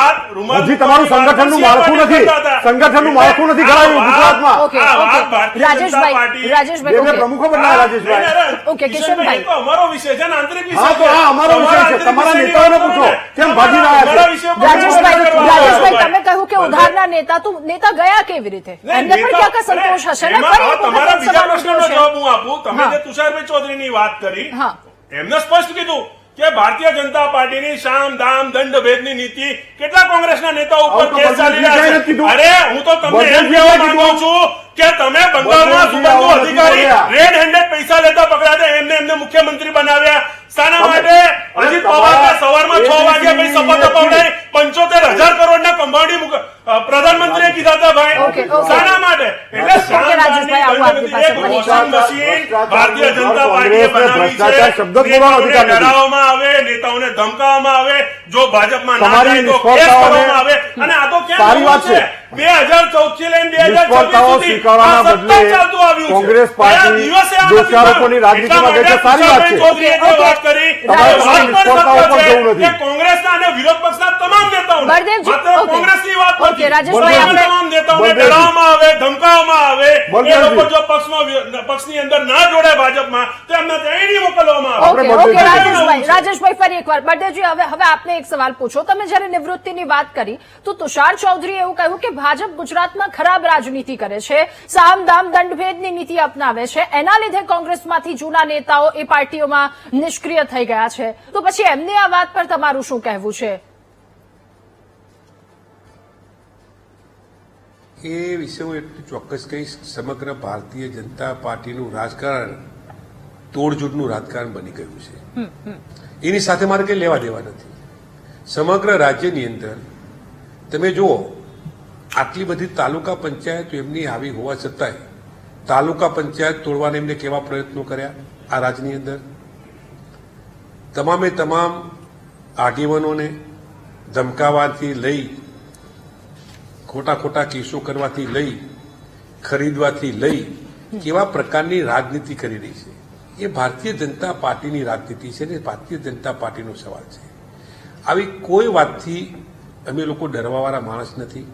હજી તમારું સંગઠનનું માળખું નથી, સંગઠનનું માળખું નથી ઘડાયું ગુજરાતમાં. ઓકે ઓકે રાજેશભાઈ બે પ્રમુખો બનાવ્યા રાજેશભાઈ. ઓકે કિશોરભાઈ, તો અમારો વિષય છે ને, આંતરિક વિષય હા તો છે. આ અમારો વિષય છે, તમારા નેતાઓને પૂછો કેમ ભાગી રહ્યા છે. રાજેશભાઈ તમે કહ્યું કે ઉધારના નેતા ગયા કેવી રીતે? એમને પણ ક્યાંક સંતોષ હશે ને? ફરી એક વખત તમારા બીજા સવાલ પ્રશ્નનો ઉઠ્યો છે. જવાબ હું આપું. તમે હા. જે તુષારભાઈ ચૌધરીની વાત કરી, હા. એમને સ્પષ્ટ કીધું કે ભારતીય જનતા પાર્ટીની સામ દામ દંડ ભેદની નીતિ કેટલા કોંગ્રેસના નેતાઓ ઉપર આવું તો કેસ ચાલી રહ્યા બદલજી છે. નથી કીધું. અરે હું તો તમને એમ બદલજી કહેવા નથી માંગુ છું કે તમે બંગાળમાં બદલજી સુબંધુ આવું નથી અધિકારી બોલ્યા. રેડ હેન્ડેડ પૈસા લેતા પકડાયા, એમને મુખ્યમંત્રી બનાવ્યા. શાના તમે- માટે? અજીત પવારને સવારમાં 6 વાગ્યા પછી શપથ અપાવડાવી 75,000 કરોડના કૌભાંડી પ્રધાનમંત્રીએ કીધા હતા ભાઈ. Okay, okay. શાના માટે? એટલે ઓકે, રાજેશભાઈ, આવું આપની પાસે એક ફરી વોશિંગ મશીન ભારતીય જનતા પાર્ટીએ બનાવી છે. ભ્રષ્ટાચાર શબ્દ જ બોલવાનો નેતાઓને અધિકાર નથી. ડરાવવામાં આવે, નેતાઓને ધમકાવવામાં આવે, જો ભાજપમાં ના તમારી જાય તો કેસ નિષ્ફળતાઓને કરવામાં આવે. અને આ તો કેમ સારી વાત થયું છે? 2014 થી લઈને 2026 નિષ્ફળતાઓ સુધી સ્વીકારવાના આ સતત બદલે ચાલતું આવ્યું છે. કોંગ્રેસ પાર્ટી કયા દિવસે આ દોષારોપોની રાજનીતિમાં ગઈ છે, સારી વાત છે. ચૌધરીએ જે વાત કરી, તમારે એ વાત પણ નિષ્ફળતાઓ સત્ય પર છે જવું નથી. કે કોંગ્રેસના અને વિરોધ પક્ષના તમામ નેતાઓને, બળદેવજી, માત્ર ઓકે. કોંગ્રેસની વાત ઓકે, નથી. રાજેશભાઈ, તમામ આપણે- નેતાઓને બળદેવજી. ડરાવવામાં આવે, ધમકાવવામાં આવે. એ બળદેવજી. લોકો જો પક્ષની અંદર ના જોડાય ભાજપમાં તો એમને ત્યાં એડી મોકલવામાં આવે. ઓકે આપણે ઓકે બળદેવજી. રાજેશભાઈ ફરી એકવાર બળદેવજી હવે આપને એક સવાલ પૂછો. તમે જયારે નિવૃત્તિની વાત કરી તો તુષાર ચૌધરીએ એવું કહ્યું કે ભાજપ ગુજરાતમાં ખરાબ રાજનીતિ કરે છે, સામ દામ દંડભેદની નીતિ અપનાવે છે, એના લીધે કોંગ્રેસમાંથી જૂના નેતાઓ એ પાર્ટીઓમાં નિષ્ક્રિય થઈ ગયા છે. તો પછી એમની આ વાત પર તમારું શું કહેવું છે? એ વિશે હું એટલું ચોક્કસ કહીશ, સમગ્ર ભારતીય જનતા પાર્ટીનું રાજકારણ તોડજોડનું રાજકારણ બની ગયું છે. એની સાથે મારે કંઈ લેવા દેવા નથી. સમગ્ર રાજ્યની અંદર તમે જુઓ, આટલી બધી તાલુકા પંચાયતો એમની આવી હોવા છતાંય તાલુકા પંચાયત તોડવાના એમને કેવા પ્રયત્નો કર્યા આ રાજ્યની અંદર. તમામે તમામ આગેવાનોને ધમકાવવાથી લઈ, ખોટા ખોટા કેસો કરવાથી લઈ, ખરીદવાથી લઈ કેવા પ્રકારની રાજનીતિ કરી રહી છે. એ ભારતીય જનતા પાર્ટીની રાજનીતિ છે ને ભારતીય જનતા પાર્ટીનો સવાલ છે. આવી કોઈ વાતથી અમે લોકો ડરવાવાળા માણસ નથી,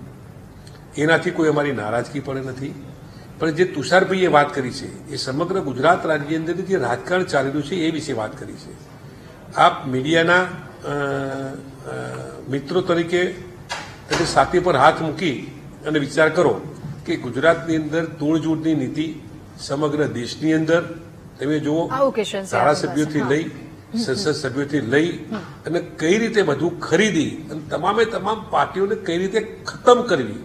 એનાથી કોઈ અમારી નારાજગી પણ નથી. પણ જે તુષારભાઈએ વાત કરી છે એ સમગ્ર ગુજરાત રાજ્યની અંદર જે રાજકારણ ચાલી રહ્યું છે એ વિશે વાત કરી છે. આપ મીડિયાના મિત્રો તરીકે એટલે છાતી પર હાથ મૂકી અને વિચાર કરો કે ગુજરાતની અંદર તોડજોડની નીતિ સમગ્ર દેશની અંદર તમે જુઓ, આવું ક્વેશ્ચન છે ધારાસભ્યોથી લઈ, સંસદ સભ્યોથી લઈ અને કઈ રીતે બધું ખરીદી અને તમામે તમામ પાર્ટીઓને કઈ રીતે ખતમ કરવી,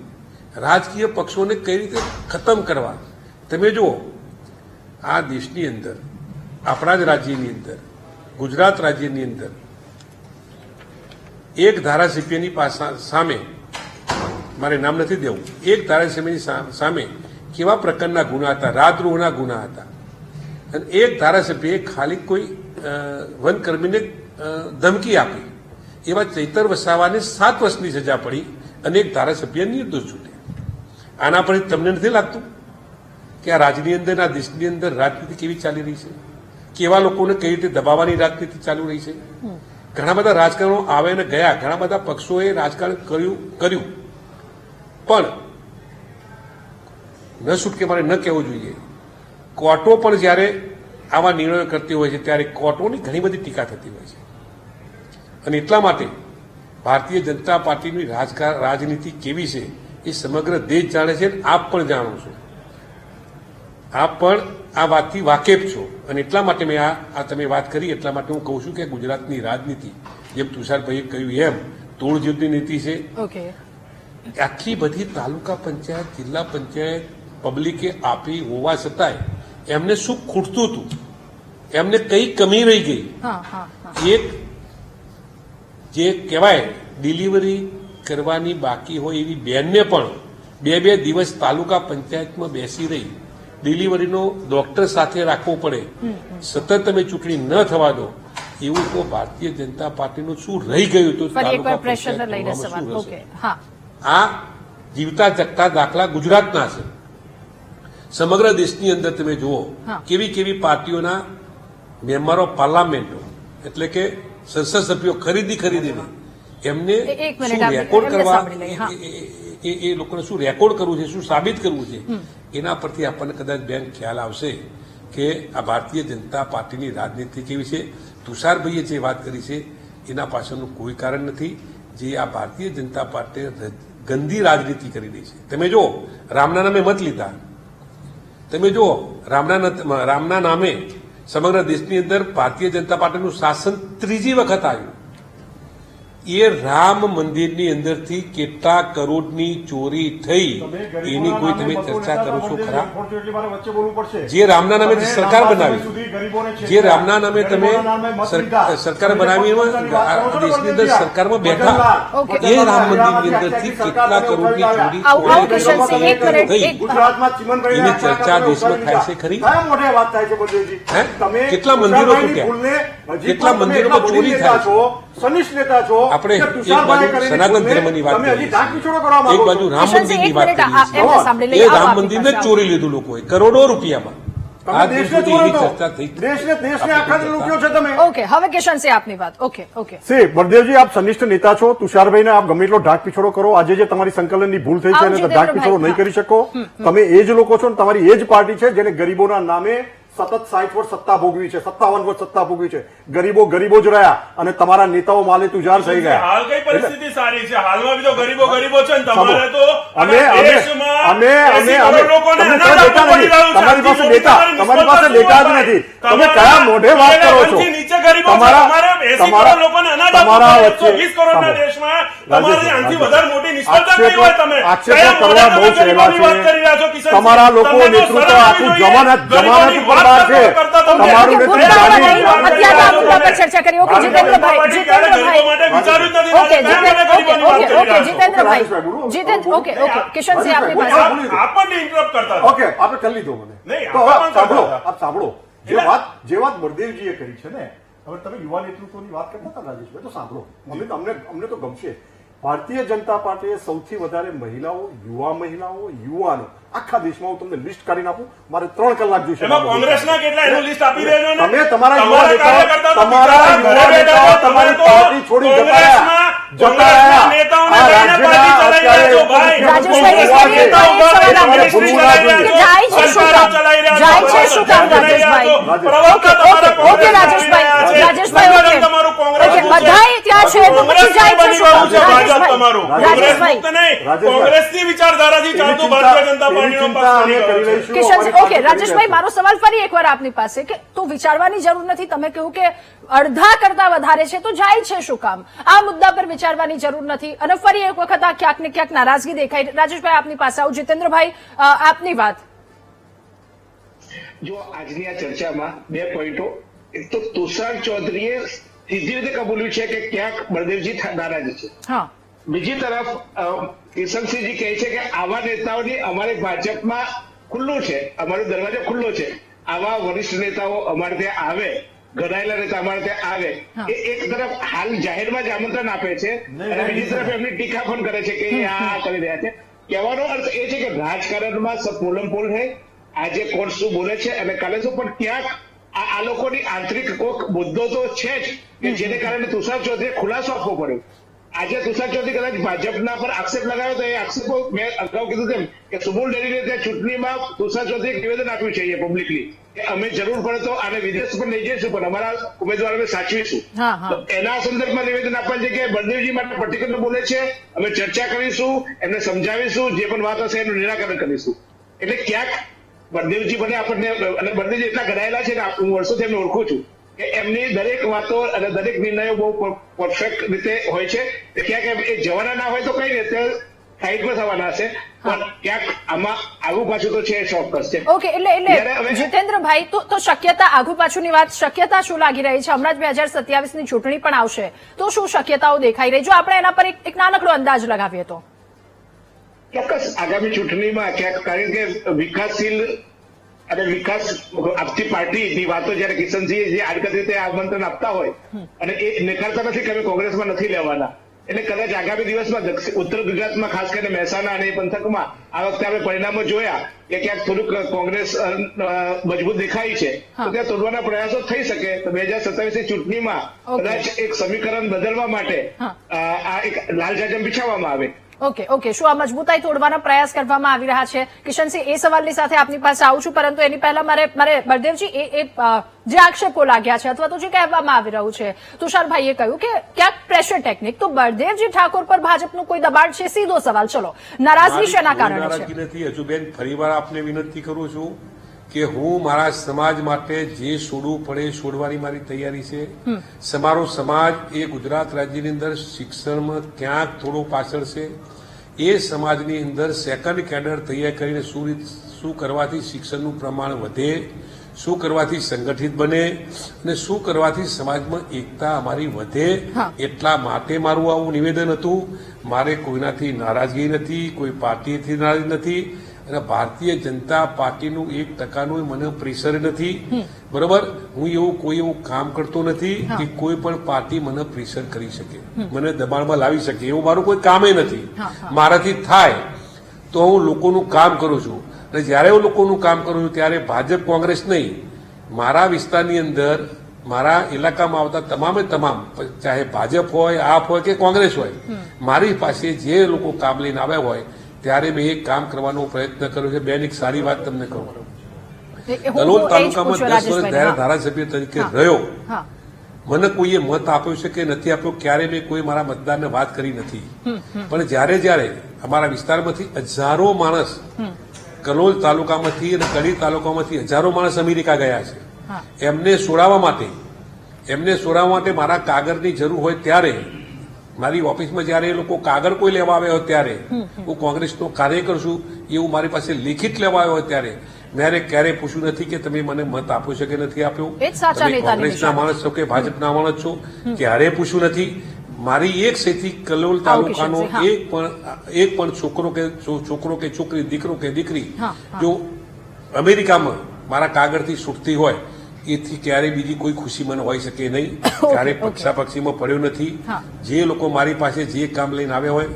રાજકીય પક્ષોને કઈ રીતે ખતમ કરવા. તમે જુઓ, આ દેશની અંદર, આપણા જ રાજ્યની અંદર, ગુજરાત રાજ્યની અંદર એક ધારાસભ્યની સામે, મારે નામ નથી દેવું, એક ધારાસભ્યની સામે કેવા પ્રકારના ગુના હતા, રાજદ્રોહના ગુના હતા. અને એક ધારાસભ્યએ ખાલી કોઈ વનકર્મીને ધમકી આપી, એવા ચૈતર વસાવાને 7 વર્ષની સજા પડી અને એક ધારાસભ્ય નિર્દોષ છૂટ્યા. આના પર તમને નથી લાગતું કે આ રાજ્યની અંદર, આ દેશની અંદર રાજનીતિ કેવી ચાલી રહી છે, કેવા લોકોને કઈ રીતે દબાવવાની રાજનીતિ ચાલુ રહી છે. ઘણા બધા રાજકારણો આવે અને ગયા, ઘણા બધા પક્ષોએ રાજકારણ કર્યું પણ ન છૂટકે મારે ન કહેવું જોઈએ. કોર્ટો પણ જ્યારે આવા નિર્ણયો કરતી હોય છે ત્યારે કોર્ટોની ઘણી બધી ટીકા થતી હોય છે. અને એટલા માટે ભારતીય જનતા પાર્ટીની રાજનીતિ કેવી છે એ સમગ્ર દેશ જાણે છે, આપ પણ જાણો છો, આપ પણ આ વાતથી વાકેફ છો. અને એટલા માટે મેં આ તમે વાત કરી, એટલા માટે હું કહું છું કે ગુજરાતની રાજનીતિ જેમ તુષારભાઈએ કહ્યું એમ તોડજોડની નીતિ છે. ઓકે, આટલી બધી તાલુકા પંચાયત, જિલ્લા પંચાયત પબ્લિકે આપી હોવા છતાંય એમને શું ખૂટતું હતું, એમને કઈ કમી રહી ગઈ. એક જે કહેવાય ડિલિવરી કરવાની બાકી હોય એવી બેનને પણ 2 દિવસ તાલુકા પંચાયતમાં બેસી રહી, ડિલિવરીનો ડોક્ટર સાથે રાખવો પડે, સતત તમે ચૂંટણી ન થવા દો, એવું તો ભારતીય જનતા પાર્ટીનું શું રહી ગયું હતું ફરી એકવાર તાલુકા પ્રેશરને પંચાયત લઈને કરવામાં સવાલ. શું રહેશે? ઓકે, હા. આ જીવતા જગતા દાખલા ગુજરાતના છે. સમગ્ર દેશની અંદર તમે જુઓ હા. કેવી કેવી પાર્ટીઓના મેમ્બર ઓફ પાર્લામેન્ટો એટલે કે સંસદ સભ્યો ખરીદીને એમને એક મિનિટ શું આપણે રેકોર્ડ એમને કરવા સાંભળી લઈએ. હા. એ લોકોને શું રેકોર્ડ કરવું છે, શું સાબિત કરવું છે, એના પરથી આપણને કદાચ બેન ખ્યાલ આવશે કે આ ભારતીય જનતા પાર્ટીની રાજનીતિ કેવી છે. તુષારભાઈએ જે વાત કરી છે એના પાછળનું કોઈ કારણ નથી. જે આ ભારતીય જનતા પાર્ટી ગંદી રાજનીતિ કરી રહી છે. તમે જો રામના નામે મત લીધા, તમે જો રામના નામે સમગ્ર દેશની અંદર ભારતીય જનતા પાર્ટીનું શાસન ત્રીજી વખત આવ્યું. એ રામ મંદિરની અંદરથી કેટલા કરોડની ચોરી થઈ એની કોઈ તમે ચર્ચા કરો છો ખરા? જે રામના નામે સરકાર બનાવી, જે રામના નામે તમે સરકાર બનાવી દેશની અંદર સરકારમાં બેઠા, એ રામ મંદિરની અંદરથી કેટલા કરોડની ચોરી આવું કિશનસિંહ, એક મિનિટ, થઈ એની ચર્ચા દેશમાં થાય છે ખરી? કેટલા મંદિરો તૂટ્યા, કેટલા મંદિરોમાં ચોરી થાય છે? આપણે એક બાજુ સનાતન ધર્મની વાત કરીએ છીએ, એક બાજુ રામ મંદિરની વાત કરીએ છીએ. એ રામ મંદિરને જ ચોરી લીધું લોકોએ કરોડો રૂપિયામાં. આ દિવસ સુધી એવી ચર્ચા થઈ. ઓકે, હવે કિશનસિંહ આપની વાત. ઓકે. બળદેવજી, આપ સનિષ્ઠ નેતા છો. તુષારભાઈને આપ ગમે એટલો ઢાક પીછોડો કરો, આજે જે તમારી સંકલનની ભૂલ થઈ છે એને ઢાક પીછોડો નહીં કરી શકો. તમે એ જ લોકો છો ને તમારી એ જ પાર્ટી છે જેને ગરીબોના નામે સતત 60 વર્ષ સત્તા ભોગવી છે, 57 વર્ષ સત્તા ભોગવી છે. ગરીબો જ રહ્યા અને તમારા નેતાઓ માલે તુજાર થઈ ગયા. હાલ કઈ પરિસ્થિતિ સારી છે? હાલમાં બી તો ગરીબો છે ને તમારે તો તમારી પાસે ડેટા જ નથી. તમે કયા મોઢે વાત કરો છો? નીચે ગરીબો તમારા વચ્ચે 20 કરોડના દેશમાં તમારી આનાથી વધારે મોટી નિષ્ફળતા કઈ હોય? તમે આક્ષેપો કરવા બહુ સહેલા છે. તમારા લોકો નેતૃત્વ આખું જમાનત ઉપર બહાર છે. તમારું નેતૃત્વ અત્યારે આ મુદ્દા પર ચર્ચા કરી. ઓકે, જીતેન્દ્રભાઈ. ઓકે, કિશનસિંહ આપની પાસે. આપણને ઇન્ટરપ્ટ કરતા ઓકે, આપણે કરી લીધો મને. નહીં, તો આપણે આપ સાંભળો. જે વાત બળદેવજીએ કરી છે ને, હવે તમે યુવા નેતૃત્વની વાત કરતા હતા રાજેશભાઈ, તો સાંભળો. અમને તો ગમશે. ભારતીય જનતા પાર્ટીએ સૌથી વધારે મહિલાઓ, યુવાનો આખા દેશમાં, હું તમને લિસ્ટ કાઢીને આપું, મારે 3 કલાક જોઈશે. કોંગ્રેસના કેટલા એનું લિસ્ટ આપી દેજો ને. તમે તમારા યુવા નેતાઓ તમારી પાર્ટી છોડી જતા રહ્યા. કોંગ્રેસની વિચારધારાથી ચાલતું ભારતીય જનતા પાર્ટીનો ઓકે, રાજેશભાઈ, મારો સવાલ ફરી એકવાર આપની પાસે કે તો વિચારવાની જરૂર નથી. તમે કહ્યું કે અડધા કરતા વધારે છે તો જાય છે શું કામ? આ મુદ્દા પર વિચારવાની જરૂર નથી. અને ફરી એક વખત આ ક્યાંક ને ક્યાંક નારાજગી દેખાય. રાજેશભાઈ, આપની પાસે આવું. જીતેન્દ્રભાઈ, આપની વાત. જો આજની આ ચર્ચામાં 2 પોઈન્ટો. એક તો તુષાર ચૌધરીએ સીધી રીતે કબૂલ્યું છે કે ક્યાંક બળદેવજી નારાજ છે. હા. બીજી તરફ કિશનસિંહજી કહે છે કે આવા નેતાઓની અમારે ભાજપમાં ખુલ્લું છે, અમારો દરવાજો ખુલ્લો છે. આવા વરિષ્ઠ નેતાઓ અમારે ત્યાં આવે, ઘડાયેલા નેતા અમારે ત્યાં આવે. એ એક તરફ હાલ જાહેરમાં જ આમંત્રણ આપે છે અને બીજી તરફ એમની ટીકા પણ કરે છે કે આ કરી રહ્યા છે. કહેવાનો અર્થ એ છે કે રાજકારણમાં સબ પોલમપોલ છે. આજે કોણ શું બોલે છે અને કાલે શું, પણ ક્યાંક આ લોકોની આંતરિક કોઈક મુદ્દો તો છે જ કે જેને કારણે તુષાર ચૌધરીએ ખુલાસો આપવો પડ્યો. આજે તુષાર ચૌધરી કદાચ ભાજપના પર આક્ષેપ લગાવ્યો તો એ આક્ષેપો મેં અગાઉ કીધું તેમ કે સુમૂલ ડેરીને ત્યાં ચૂંટણીમાં તુષાર ચૌધરીએ નિવેદન આપ્યું છે અહીંયા પબ્લિકલી કે અમે જરૂર પડે તો આને વિદેશ પણ લઈ જઈશું પણ અમારા ઉમેદવારોને સાચવીશું. તો એના સંદર્ભમાં નિવેદન આપવાની જગ્યાએ બળદેવજી માટે પર્ટિક્યુલર બોલે છે અમે ચર્ચા કરીશું, એમને સમજાવીશું, જે પણ વાત હશે એનું નિરાકરણ કરીશું. એટલે ક્યાંક બળદેવજી બને આપણને, અને બળદેવજી એટલા ઘડાયેલા છે ને હું વર્ષોથી એમને ઓળખું છું કે એમની દરેક વાતો અને દરેક નિર્ણયો બહુ પરફેક્ટ રીતે હોય છે. ક્યાંક એ જવાના ના હોય તો કઈ રીતે સાઈડમાં થવાના હશે, પણ ક્યાંક આમાં આગુ પાછું તો છે, ચોક્કસ છે. ઓકે, એટલે જીતેન્દ્રભાઈ, તો શક્યતા, આગુ પાછુંની વાત, શક્યતા શું લાગી રહી છે? હમણાં જ 2027ની ચૂંટણી પણ આવશે, તો શું શક્યતાઓ દેખાઈ રહી? જો આપણે એના પર એક નાનકડો અંદાજ લગાવીએ તો ચોક્કસ આગામી ચૂંટણીમાં ક્યાંક, કારણ કે વિકાસશીલ અને વિકાસ આપતી પાર્ટીની વાતો જયારે કિશનસિંહ જે આડકત રીતે આમંત્રણ આપતા હોય અને એ નકારતા નથી કે અમે કોંગ્રેસમાં નથી લેવાના, એટલે કદાચ આગામી દિવસમાં ઉત્તર ગુજરાતમાં ખાસ કરીને મહેસાણા અને પંથકમાં આ વખતે આપણે પરિણામો જોયા કે ક્યાંક થોડુંક કોંગ્રેસ મજબૂત દેખાય છે, તો ત્યાં તોડવાના પ્રયાસો થઈ શકે. તો 2027ની ચૂંટણીમાં કદાચ એક સમીકરણ બદલવા માટે આ એક લાલ જાજમ બિછાવવામાં આવે. ઓકે શું આ મજબૂતાઈ તોડવાના પ્રયાસ કરવામાં આવી રહ્યા છે? કિશનસિંહ, એ સવાલની સાથે આપની પાસે આવું છું, પરંતુ એની પહેલા મારે બળદેવજી એ જે આક્ષેપો લાગ્યા છે અથવા તો જે કહેવામાં આવી રહ્યું છે, તુષારભાઈએ કહ્યું કે ક્યાંક પ્રેશર ટેકનિક, તો બળદેવજી ઠાકોર પર ભાજપનું કોઈ દબાણ છે? સીધો સવાલ. ચલો, નારાજગી શેના કારણે છે? નારાજગી નથી. હજુ બેન ફરીવાર આપને વિનંતી કરું છું કે હું મારા સમાજ માટે જે છોડવું પડે છોડવાની મારી તૈયારી છે. મારો સમાજ એ ગુજરાત રાજ્યની અંદર શિક્ષણમાં ક્યાંક થોડો પાછળ છે. એ સમાજની અંદર સેકન્ડ કેડર તૈયાર કરીને શું કરવાથી શિક્ષણનું પ્રમાણ વધે, શું કરવાથી સંગઠિત બને અને શું કરવાથી સમાજમાં એકતા અમારી વધે, એટલા માટે મારું આવું નિવેદન હતું. મારે કોઈનાથી નારાજગી નથી, કોઈ પાર્ટીથી નારાજ નથી અને ભારતીય જનતા પાર્ટીનું 1% મને પ્રેશર નથી. બરોબર, હું એવું કામ કરતો નથી કે કોઈ પણ પાર્ટી મને પ્રેશર કરી શકે, મને દબાણમાં લાવી શકે, એવું મારું કોઈ કામ નથી. મારાથી થાય તો હું લોકોનું કામ કરું છું અને જયારે હું લોકોનું કામ કરું છું ત્યારે ભાજપ કોંગ્રેસ નહીં, મારા વિસ્તારની અંદર મારા ઇલાકામાં આવતા તમામ ચાહે ભાજપ હોય, આપ હોય કે કોંગ્રેસ હોય, મારી પાસે જે લોકો કામ લઈને આવ્યા હોય ત્યારે મેં એક કામ કરવાનો પ્રયત્ન કર્યો છે. બેન, એક સારી વાત તમને કહું, કલોલ તાલુકામાં 10 વર્ષ ધારાસભ્ય તરીકે રહ્યો. મને કોઈએ મત આપ્યો છે કે નથી આપ્યો, ક્યારે મેં કોઈ મારા મતદારને વાત કરી નથી. પણ જયારે અમારા વિસ્તારમાંથી હજારો માણસ કલોલ તાલુકામાંથી અને કડી તાલુકામાંથી હજારો માણસ અમેરિકા ગયા છે. એમને છોડાવવા માટે મારા કાગળની જરૂર હોય ત્યારે મારી ઓફિસમાં જયારે એ લોકો કાગળ કોઈ લેવા આવ્યા હોય ત્યારે હું કોંગ્રેસનો કાર્યકર છું એવું મારી પાસે લેખિત લેવા આવ્યો હોય ત્યારે મેં ક્યારેય પૂછ્યું નથી કે તમે મને મત આપ્યો છે કે નથી આપ્યો, તમે કોંગ્રેસના માણસ છો કે ભાજપના માણસ છો, ક્યારેય પૂછ્યું નથી. મારી એક સેથી કલોલ તાલુકાનો એક પણ છોકરો કે છોકરી, દીકરો કે દીકરી જો અમેરિકામાં મારા કાગળથી છૂટતી હોય એથી ક્યારેય બીજી કોઈ ખુશી મને હોઈ શકે નહીં. ક્યારેય પક્ષાપક્ષીમાં પડ્યો નથી. જે લોકો મારી પાસે જે કામ લઈને આવ્યા હોય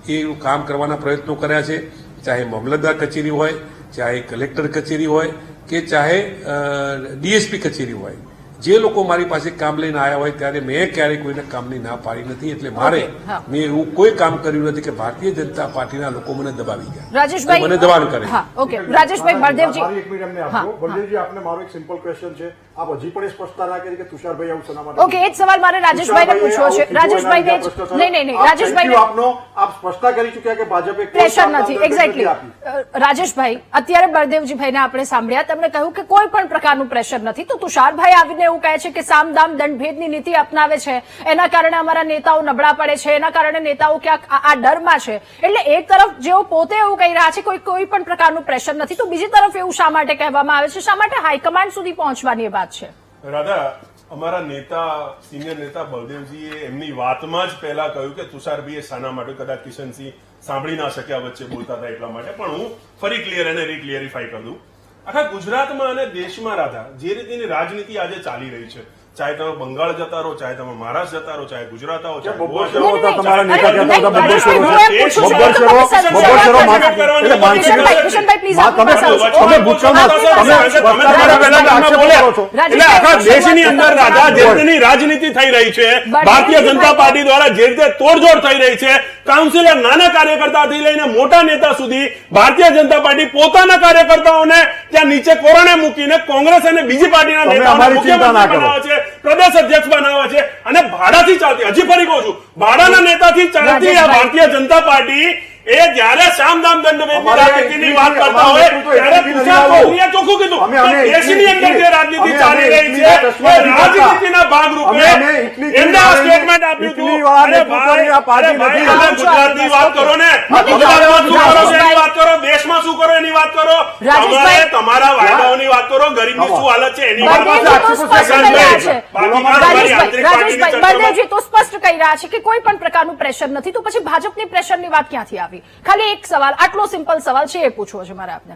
એ કામ કરવાના પ્રયત્નો કર્યા છે, ચાહે મામલતદાર કચેરી હોય, ચાહે કલેક્ટર કચેરી હોય કે ચાહે ડીએસપી કચેરી હોય. જે લોકો મારી પાસે કામ લઈને આવ્યા હોય ત્યારે મેં ક્યારેય કોઈને કામની ના પાડી નથી. એટલે મેં એવું કોઈ કામ કર્યું નથી કે ભારતીય જનતા પાર્ટીના લોકો મને દબાવી ગયા, રાજેશભાઈ મને દબાણ કરે. રાજેશભાઈ, બળદેવજી, બળદેવજી, આપને મારો એક સિમ્પલ ક્વેશ્ચન છે. આપ હજી પણ સ્પષ્ટતા ના કરી કે તુષારભાઈ આવું શેના માટે? ઓકે, એ જ સવાલ મારે રાજેશભાઈને પૂછવો છે. રાજેશભાઈને નહીં, રાજેશભાઈને આપ સ્પષ્ટતા કરી ચૂક્યા કે ભાજપે પ્રેશર નથી. એક્ઝેક્ટલી. રાજેશભાઈ, અત્યારે બળદેવજીભાઈને આપણે સાંભળ્યા, તેમણે કહ્યું કે કોઈ પણ પ્રકારનું પ્રેશર નથી. તો તુષારભાઈ આવીને એવું કહે છે કે સામદામ દંડભેદની નીતિ અપનાવે છે, એના કારણે અમારા નેતાઓ નબળા પડે છે, એના કારણે નેતાઓ ક્યાંક આ ડરમાં છે. એટલે એક તરફ જેઓ પોતે એવું કહી રહ્યા છે કોઈ પણ પ્રકારનું પ્રેશર નથી, તો બીજી તરફ એવું શા માટે કહેવામાં આવે છે? શા માટે હાઈકમાન્ડ સુધી પહોંચવાની એ વાત છે? રાધા, અમારા નેતા, સિનિયર નેતા બળદેવજીએ એમની વાતમાં જ પહેલા કહ્યું કે તુષારભાઈએ શાના માટે, કદાચ કિશનસિંહ સાંભળી ના શક્યા વચ્ચે બોલતા હતા એટલા માટે, પણ હું ફરી ક્લિયર અને રીક્લિયરીફાઈ કરી દઉં. આખા ગુજરાતમાં અને દેશમાં રાધા જે રીતની રાજનીતિ આજે ચાલી રહી છે, ચાહે તમે બંગાળ જતા રહો, ચાહે તમે મહારાષ્ટ્ર જતા રહો, ચાહે ગુજરાત આવો, ચાહે ગોવા જાઓ, તમારા નેતા કહેતા હતા એટલે આખા દેશની અંદર રાધા જે રીતની રાજનીતિ થઈ રહી છે, ભારતીય જનતા પાર્ટી દ્વારા જે રીતે તોડજોડ થઈ રહી છે, કાઉન્સિલર નાના કાર્યકર્તાથી લઈને મોટા નેતા સુધી ભારતીય જનતા પાર્ટી પોતાના કાર્યકર્તાઓને ત્યાં નીચે કોરણે મૂકીને કોંગ્રેસ અને બીજી પાર્ટીના નેતાઓને મુખ્યમંત્રી બનાવે છે, પ્રદેશ અધ્યક્ષ બનાવે છે અને ભાડાથી ચાલતી, હજી ફરી કહું છું, ભાડાના નેતાથી ચાલતી આ ભારતીય જનતા પાર્ટી એ જયારે સામદામ દંડભેદની રાજનીતિની વાત કરતા હોય ત્યારે તુષાર ચૌધરીએ ચોખ્ખું કીધું કે દેશની અંદર જે રાજનીતિ ચાલી રહી છે એ રાજનીતિના ભાગરૂપે એમને આ સ્ટેટમેન્ટ આપ્યું હતું. અરે ભાઈ, તમે ગુજરાતની વાત કરો ને, ગુજરાતમાં શું કરો છો એની વાત કરો, દેશમાં શું કરો એની વાત કરો, તમારે તમારા વાયદાઓની વાત કરો, ગરીબની શું હાલત છે એની વાત કરો. બળદેવજી તો સ્પષ્ટ કહી રહ્યા છે કે કોઈ પણ પ્રકારનું પ્રેશર નથી, તો પછી ભાજપની પ્રેશરની વાત ક્યાંથી આવી? ખાલી એક સવાલ, આટલો સિમ્પલ સવાલ છે, એ પૂછવો છે મારે આપને.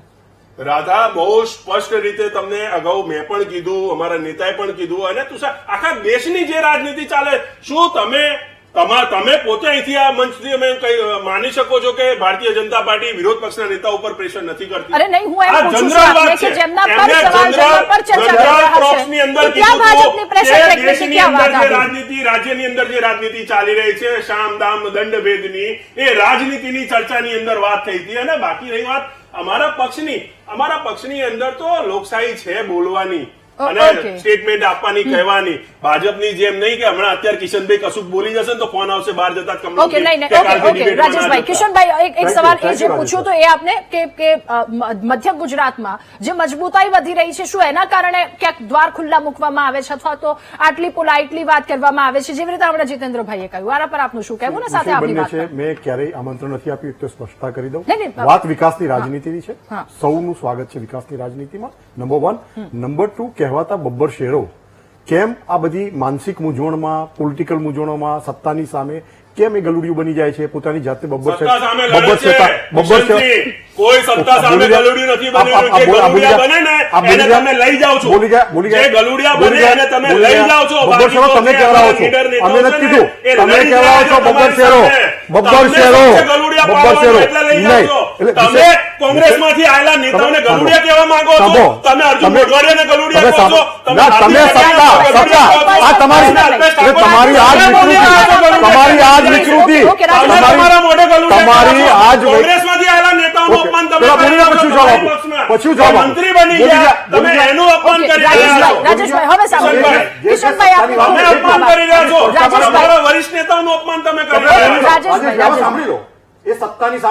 રાધા બહુ સ્પષ્ટ રીતે તમને અગાઉ મેં પણ કીધું, અમારા નેતાએ પણ કીધું, અને તુષાર આખા દેશની જે રાજનીતિ ચાલે, શું તમે પોતે અહીંથી આ મંચથી અમે માની શકો છો કે ભારતીય જનતા પાર્ટી વિરોધ પક્ષના નેતા ઉપર પ્રેશર નથી કરતી? અરે નહીં, હું એમ આ પૂછું છું જનરલ આપને વાત કે છે. જેમના પર એમને સવાલ જનરલ પર ચર્ચા કરી જનરલ રહ્યા પ્રોપ્સની છે, અંદર તો ક્યાં કીધું ભાજપની પ્રેશર કે ટેકનિકની દેશની ક્યાં વાત અંદર જે આવી? રાજનીતિ, રાજ્યની અંદર જે રાજનીતિ ચાલી રહી છે, શામ દામ દંડ ભેદની, એ રાજનીતિની ચર્ચાની અંદર વાત થઈ હતી. અને બાકી રહી વાત અમારા પક્ષની અંદર તો લોકશાહી છે બોલવાની અને Okay. સ્ટેટમેન્ટ આપવાની, કહેવાની. ભાજપની જેમ નહીં કે હમણાં અત્યારે કિશનભાઈ કશું બોલી જશે ને તો ફોન આવશે બહાર જતા જ કમલમ ઓકે, નહીં, કે કાલથી ઓકે, debateમાં ના રાજેશભાઈ, જતા. કિશનભાઈ, એક Thank you, સવાલ એ thank જે you, પૂછ્યું તો એ આપને કે મધ્ય ગુજરાતમાં જે મજબૂતાઈ વધી રહી છે, શું એના કારણે ક્યાંક દ્વાર ખુલ્લા મૂકવામાં આવે છે, અથવા તો આટલી પોલાઇટલી વાત કરવામાં આવે છે, જેવી રીતે હમણાં જીતેન્દ્રભાઈએ કહ્યું? આના પર આપનું શું કહેવું ને સાથે વિષય આપની બંને વાત છે. પર? મેં ક્યારેય આમંત્રણ નથી આપ્યું, એક તો સ્પષ્ટતા કરી દઉં. નહીં, નહીં, વાત વિકાસની રાજનીતિની છે. હા. સૌનું સ્વાગત છે વિકાસની રાજનીતિમાં, નંબર 1. નંબર 2, કહેવાતા બબ્બર શેરો કેમ આ બધી માનસિક મૂંઝવણમાં, પોલિટિકલ મૂંઝવણોમાં, સત્તાની સામે કેમ એ ગલુડિયું બની જાય છે, પોતાની જાતે સત્તા સામે લડે છે. કિશનજી, કોઈ સત્તા સામે ગલુડિયું નથી બન્યું. જે ગલુડિયા બને ને એને તમે લઈ જાઓ છો. જે ગલુડિયા બને એને તમે લઈ જાઓ છો. બબ્બર શેરો તમે કહેવાઓ છો, અમે નથી કીધું. તમે કહેવાઓ છો બબ્બર શેરો, બબ્બર શેરો, બબ્બર શેરો. નહીં, તમે કોંગ્રેસમાંથી આવેલા નેતાઓને ગલુડિયા કહેવા માંગો છો? તમે અર્જુન મોઢવાડિયાને ગલુડિયા કહો છો? તમે સત્તા આ તમારી આજ વિકૃતિ, તમારા મોઢે ગલુડિયા તમારી કહો છો. આજ કોંગ્રેસમાંથી આવેલા નેતાઓનું અપમાન તમે પેલા કરી બોલીને રહ્યા છો. પછી જવાબ તમારી આપો. પક્ષમાં. પછી જવાબ આપો. મંત્રી બની ગયા, તમે એનું અપમાન ઓકે, કરી રહ્યા છો. રાજેશભાઈ, હવે સાંભળો. કિશનભાઈ, આપનું તમે શું અપમાન કરી રહ્યા છો. રાજેશભાઈ. તમારા વરિષ્ઠ નેતાઓનું અપમાન તમે કરી રહ્યા છો. રાજેશભાઈ. સાંભળી લો. એ સત્તાની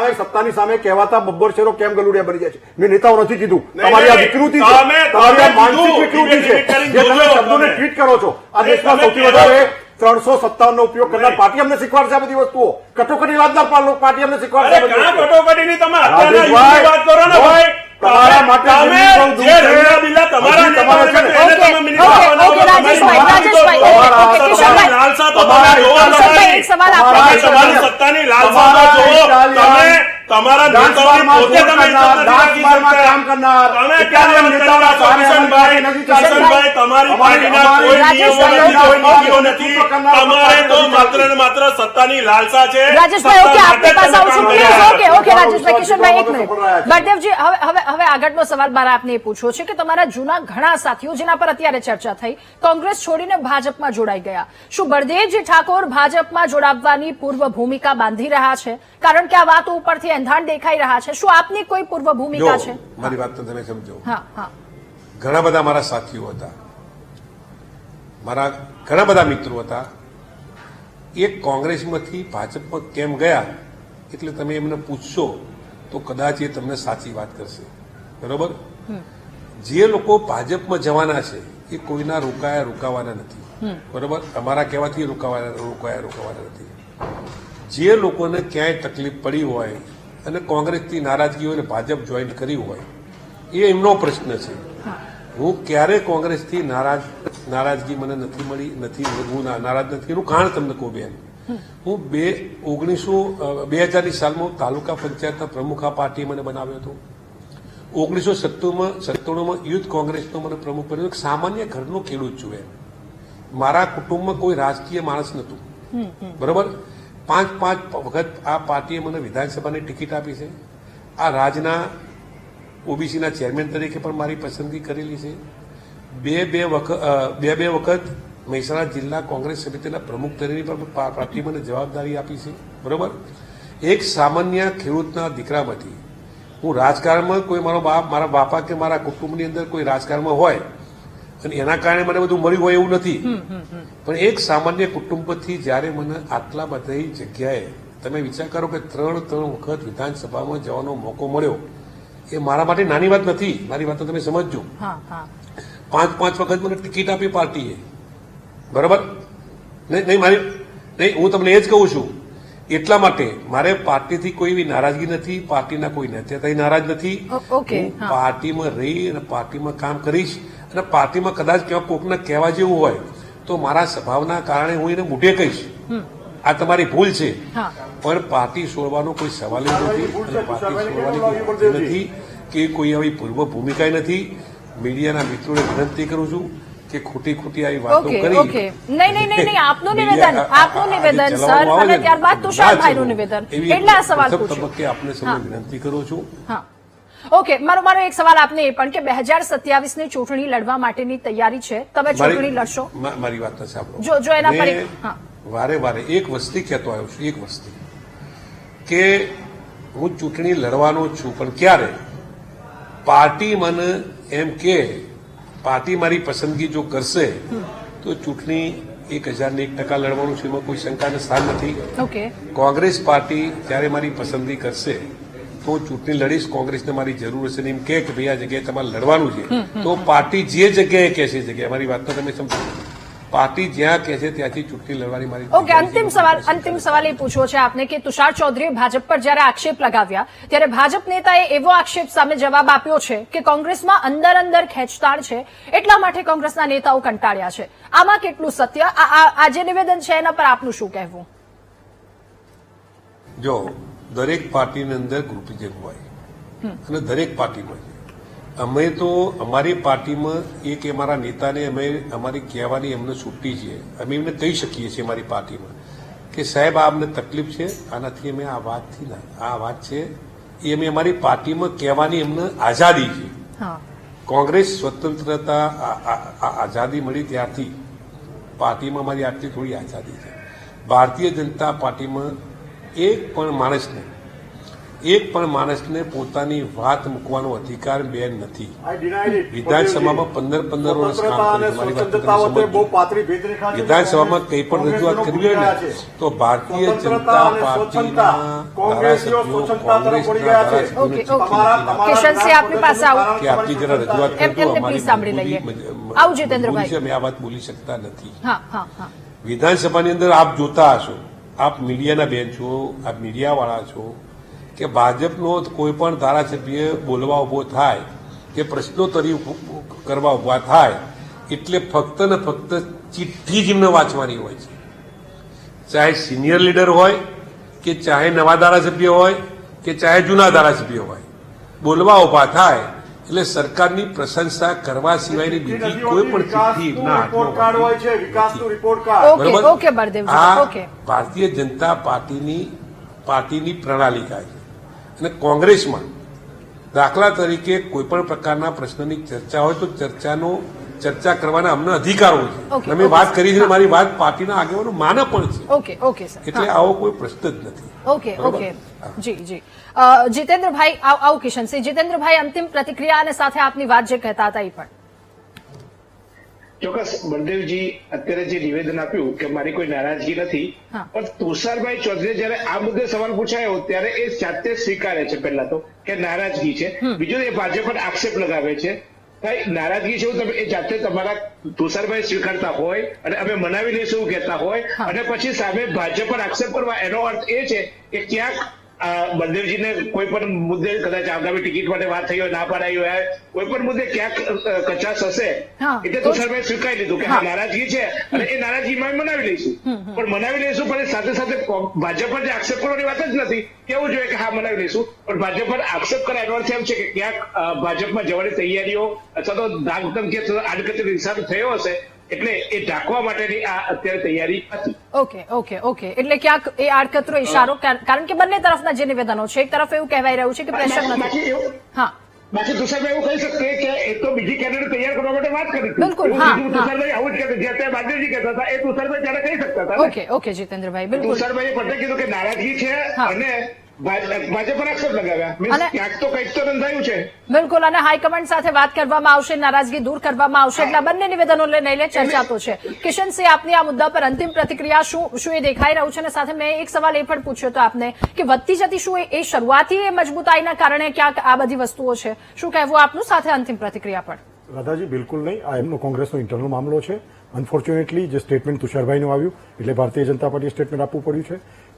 સામે કહેવાતા બબ્બર શેરો કેમ ગલુડિયા બની જાય છે? મેં નેતાઓ નથી કીધું. તમારી આ વિકૃતિ છે, તમારી આ માનસિક વિકૃતિ છે, જે તમે શબ્દોને ટ્વીટ કરો છો. આ દેશમાં સૌથી વધારે 357 નો ઉપયોગ કરનાર પાર્ટી અમને શીખવાડશે આ બધી વસ્તુઓ. કટોકટી લાદનાર પાર્ટી અમને શીખવાડશે આ અરે બધી ઘણા વસ્તુઓ. કટોકટીની તમે અત્યારના રાજેશભાઈ, યુગની વાત કરો ને ભાઈ. તમારા માટે તમે જમીન બહુ જે દૂર છે. રંગના બિલ્લા તમારા હજી તમારે નેતાઓને છે ને, એને તમે મિનિસ્ટર ઓકે, બનાવો ઓકે, છો. રાજેશભાઈ, તમારી રાજેશભાઈ, સત્તાની કિશનભાઈ. લાલસા તો તમે જોવા કિશનભાઈ, નથી. એક સવાલ તમારા આપને તમારી સત્તાની લાલસા તો જુઓ. તમે તમારા નેતાઓની પોતે તમે ઇજ્જત નથી રાખી શકતા. કામ કરનાર તમે ક્યાં વાત કરી રહ્યા છો, કિશનભાઈ? તમારી પાર્ટીના કોઈ નિયમો નથી, કોઈ નીતિઓ નથી. તમારે તો માત્ર ને માત્ર સત્તાની લાલસા છે. રાજેશભાઈ, ઓકે, સત્તા આપની પાસે આવું છું. માટે પ્લીઝ, તમે ઓકે, ઓકે, રાજેશભાઈ. કિશનભાઈ, એક મિનિટ. સફળ રહ્યા છે. બળદેવજી, હવે આગળનો સવાલ મારે આપને એ પૂછવો છે કે તમારા જૂના ઘણા સાથીઓ, જેના પર અત્યારે ચર્ચા થઈ, કોંગ્રેસ છોડીને ભાજપમાં જોડાઈ ગયા. શું બળદેવજી ઠાકોર ભાજપમાં જોડાવવાની પૂર્વ ભૂમિકા બાંધી રહ્યા છે? કારણ કે આ વાતો ઉપરથી એંધાણ દેખાઈ રહ્યા છે. શું આપની કોઈ પૂર્વ ભૂમિકા છે? મારી વાત તો તમે સમજો. હા, હા. ઘણા બધા મારા સાથીઓ હતા, મારા ઘણા બધા મિત્રો હતા. એ કોંગ્રેસમાંથી ભાજપમાં કેમ ગયા એટલે તમે એમને પૂછશો તો કદાચ એ તમને સાચી વાત કરશે. બરોબર? જે લોકો ભાજપમાં જવાના છે એ કોઈના રોકાવાના નથી. બરોબર? અમારા કહેવાથી રોકાવાના નથી. જે લોકોને ક્યાંય તકલીફ પડી હોય અને કોંગ્રેસથી નારાજગી હોય ને ભાજપ જોઈન કરી હોય એ એમનો પ્રશ્ન છે. હું ક્યારે કોંગ્રેસથી નારાજગી મને નથી મળી, હું નારાજ નથી. એનું કારણ તમને કહું બેન, હું 2000ની સાલમાં તાલુકા પંચાયતના પ્રમુખ આ પાર્ટીએ મને બનાવ્યો હતો. 1997માં યુથ કોંગ્રેસનો મને પ્રમુખ બન્યો. એક સામાન્ય ઘરનો ખેડૂત છું. મારા કુટુંબમાં કોઈ રાજકીય માણસ નહોતું. બરોબર? 5 વખત આ પાર્ટીએ મને વિધાનસભાની ટિકિટ આપી છે. આ રાજના ઓબીસીના ચેરમેન તરીકે પણ મારી પસંદગી કરેલી છે. બે વખત મહેસાણા જિલ્લા કોંગ્રેસ સમિતિના પ્રમુખ તરીકે પણ પાર્ટી મને જવાબદારી આપી છે. બરોબર? એક સામાન્ય ખેડૂતના દીકરામાંથી હું રાજકારણમાં કોઈ મારા બાપા કે મારા કુટુંબની અંદર કોઈ રાજકારણમાં હોય અને એના કારણે મને બધું મળ્યું હોય એવું નથી. પણ એક સામાન્ય કુટુંબથી જયારે મને આટલા બધી જગ્યાએ તમે વિચાર કરો કે 3 વખત વિધાનસભામાં જવાનો મોકો મળ્યો, એ મારા માટે નાની વાત નથી. મારી વાત તો તમે સમજજો. 5 વખત મને ટિકિટ આપી પાર્ટીએ. બરોબર? નહીં, હું તમને એ જ કહું છું. એટલા માટે મારે પાર્ટીથી કોઈ એવી નારાજગી નથી, પાર્ટીના કોઈ નેતાથી નારાજ નથી. હું પાર્ટીમાં રહી અને પાર્ટીમાં કામ કરીશ અને પાર્ટીમાં કદાચ કોકને કહેવા જેવું હોય તો મારા સ્વભાવના કારણે હું એને મોઢે કહીશ આ તમારી ભૂલ છે, પણ પાર્ટી છોડવાનો કોઈ સવાલ જ નથી અને પાર્ટી છોડવાની કોઈ નથી. કે કોઈ આવી પૂર્વ ભૂમિકા નથી. મીડિયાના મિત્રોને વિનંતી કરું છું કે ખોટી આવી વાતો ઓકે કરી ઓકે નહીં આપનું નિવેદન સર, અને ત્યારબાદ તુષારભાઈનું નિવેદન, એટલે આ સવાલ પૂછ્યો. તબક્કે આપને સૌને વિનંતી કરું છું. હા, ઓકે. મારો એક સવાલ આપને એ પણ કે 2027ની ચૂંટણી લડવા માટેની તૈયારી છે, તમે ચૂંટણી લડશો? મારી વાત સાંભળો. જો એના પર વારે એક વસ્તી કહેતો આવ્યો છું, એક વસ્તી કે હું ચૂંટણી લડવાનો છું, પણ ક્યારે પાર્ટી મને એમ કે પાર્ટી મારી પસંદગી જો કરશે તો ચૂંટણી 1001% લડવાનું છે, એમાં કોઈ શંકાને સ્થાન નથી. ઓકે. કોંગ્રેસ પાર્ટી જ્યારે મારી પસંદગી કરશે તો ચૂંટણી લડીશ. કોંગ્રેસને મારી જરૂર હશે ને એમ કે ભાઈ આ જગ્યાએ તમારે લડવાનું છે, તો પાર્ટી જે જગ્યાએ કહેશે જગ્યાએ, મારી વાતને તમે સમજો, પાર્ટી જ્યાં કહેશે ત્યાંથી ચૂંટણી લડવાની મારી. ઓકે. અંતિમ સવાલ એ પૂછવો છે આપને કે તુષાર ચૌધરીએ ભાજપ પર જયારે આક્ષેપ લગાવ્યા ત્યારે ભાજપ નેતાએ એવો આક્ષેપ સામે જવાબ આપ્યો છે કે કોંગ્રેસમાં અંદર ખેંચતાણ છે, એટલા માટે કોંગ્રેસના નેતાઓ કંટાળ્યા છે. આમાં કેટલું સત્ય? આ જે નિવેદન છે એના પર આપનું શું કહેવું? જો દરેક પાર્ટીની અંદર ગ્રુપિઝમ હોય અને દરેક પાર્ટીમાં અમે તો અમારી પાર્ટીમાં એક અમારા નેતાને અમે અમારી કહેવાની એમને છૂટી છે, અમે એમને કહી શકીએ છીએ અમારી પાર્ટીમાં કે સાહેબ આ અમને તકલીફ છે, આનાથી અમે આ વાત છે એ અમે અમારી પાર્ટીમાં કહેવાની એમને આઝાદી છે. કોંગ્રેસ સ્વતંત્રતા આઝાદી મળી ત્યારથી પાર્ટીમાં અમારી આટલી થોડી આઝાદી છે. ભારતીય જનતા પાર્ટીમાં એક પણ માણસને પોતાની વાત મૂકવાનો અધિકાર બેન નથી. વિધાનસભામાં 15 વર્ષ કામ કર્યું. વિધાનસભામાં કંઈ પણ રજૂઆત કરવી હોય ને તો ભારતીય જનતા પાર્ટીના ધારાસભ્યો કિશનસિંહ આપની પાસે આવું કે આપની જરા રજૂઆત કરજો, પ્લીઝ સાંભળી લઈએ. આવું જીતેન્દ્રભાઈ, અમે આ વાત બોલી શકતા નથી. હા. વિધાનસભાની અંદર આપ જોતા હશો, આપ મીડિયાના બેન છો, આપ મીડિયાવાળા છો, કે ભાજપનો કોઈ પણ ધારાસભ્ય બોલવા ઉભો થાય કે પ્રશ્નોત્તરી કરવા ઉભા થાય એટલે ફક્ત ને ફક્ત ચિઠ્ઠી જ એમને વાંચવાની હોય છે. ચાહે સિનિયર લીડર હોય કે ચાહે નવા ધારાસભ્ય હોય કે ચાહે જૂના ધારાસભ્ય હોય, બોલવા ઉભા થાય એટલે સરકારની પ્રશંસા કરવા સિવાયની બીજી કોઈ પણ ચિઠ્ઠી એમના હાથમાં. ઓકે બળદેવજી, આ ભારતીય જનતા પાર્ટીની પ્રણાલિકા છે. અને કોંગ્રેસમાં દાખલા તરીકે કોઈ પણ પ્રકારના પ્રશ્નની ચર્ચા હોય તો ચર્ચા કરવાના અમને અધિકારો છે. અમે વાત કરી છે, મારી વાત પાર્ટીના આગેવાનો માને પણ છે. ઓકે સર, એટલે આવો કોઈ પ્રશ્ન જ નથી. ઓકે જી. જીતેન્દ્રભાઈ આવું કિશનસિંહ. જીતેન્દ્રભાઈ, અંતિમ પ્રતિક્રિયા અને સાથે આપની વાત જે કહેતા હતા એ પણ. ચોક્કસ બળદેવજી અત્યારે જે નિવેદન આપ્યું કે મારી કોઈ નારાજગી નથી, પણ તુષારભાઈ ચૌધરીએ જયારે આ મુદ્દે સવાલ પૂછાયો ત્યારે એ જાતે સ્વીકારે છે પહેલા તો કે નારાજગી છે, બીજું એ ભાજપ પર આક્ષેપ લગાવે છે. ભાઈ નારાજગી છે એવું તમે એ જાતે તમારા તુષારભાઈ સ્વીકારતા હોય અને અમે મનાવી લઈશું એવું કહેતા હોય અને પછી સામે ભાજપ પર આક્ષેપ કરવા, એનો અર્થ એ છે કે ક્યાંક બળદેવજીને કોઈ પણ મુદ્દે કદાચ આગામી ટિકિટ માટે વાત થઈ હોય, ના પડાઈ હોય, કોઈ પણ મુદ્દે ક્યાંક કચાશ હશે એટલે તુષારભાઈ સ્વીકારી લીધું કે હા નારાજગી છે અને એ નારાજગીમાં મનાવી લઈશું. પણ મનાવી લઈશું પણ સાથે સાથે ભાજપ પર જે આક્ષેપ કરવાની વાત જ નથી, કેવું જોઈએ કે હા મનાવી લઈશું, પણ ભાજપ પર આક્ષેપ કરે એનો અર્થ એમ છે કે ક્યાંક ભાજપમાં જવાની તૈયારીઓ અથવા તો ધાકધમ કે આડકતરી હિસાબ થયો હશે એટલે એ ઢાંકવા માટેની આ અત્યારે તૈયારી હતી. ઓકે. એટલે ક્યાંક એ આડકતરો ઇશારો, કારણ કે બંને તરફના જે નિવેદનો છે, એક તરફ એવું કહેવાય રહ્યું છે કે પ્રેશર નથી. બાકી તુષારભાઈ એવું કહી શકીએ કે એ તો બીજી કેન્ડિડેટ તૈયાર કરવા માટે વાત કરી હતી. બિલકુલ. તુષારભાઈ આવું જ કહેતા, જે અત્યારે બાદલજી કહેતા હતા એ તુષારભાઈ ત્યારે કહી શકતા હતા. ઓકે જીતેન્દ્રભાઈ, બિલકુલ. તુષારભાઈએ પોતે કીધું કે નારાજગી છે અને ભાજપ પર આક્ષેપ લગાવ્યા, ક્યાંક તો કંઈક તો નોંધાયું છે. બિલકુલ. અને હાઈકમાન્ડ સાથે વાત કરવામાં આવશે, નારાજગી દૂર કરવામાં આવશે, એટલે બંને નિવેદનો લઈને ચર્ચા તો છે. કિશનસિંહ, આપની આ મુદ્દા પર અંતિમ પ્રતિક્રિયા શું એ દેખાઈ રહ્યું છે? અને સાથે મેં એક સવાલ એ પણ પૂછ્યો હતો આપને કે વધતી જતી શું એ શરૂઆતી એ મજબૂતાઈના કારણે ક્યાંક આ બધી વસ્તુઓ છે, શું કહેવું આપનું? સાથે અંતિમ પ્રતિક્રિયા પણ. રાધાજી, બિલકુલ નહીં. આ એમનો કોંગ્રેસનો ઇન્ટરનલ મામલો છે. અનફોર્ચ્યુનેટલી જે સ્ટેટમેન્ટ તુષારભાઈનું આવ્યું એટલે ભારતીય જનતા પાર્ટીએ સ્ટેટમેન્ટ આપવું પડ્યું છે.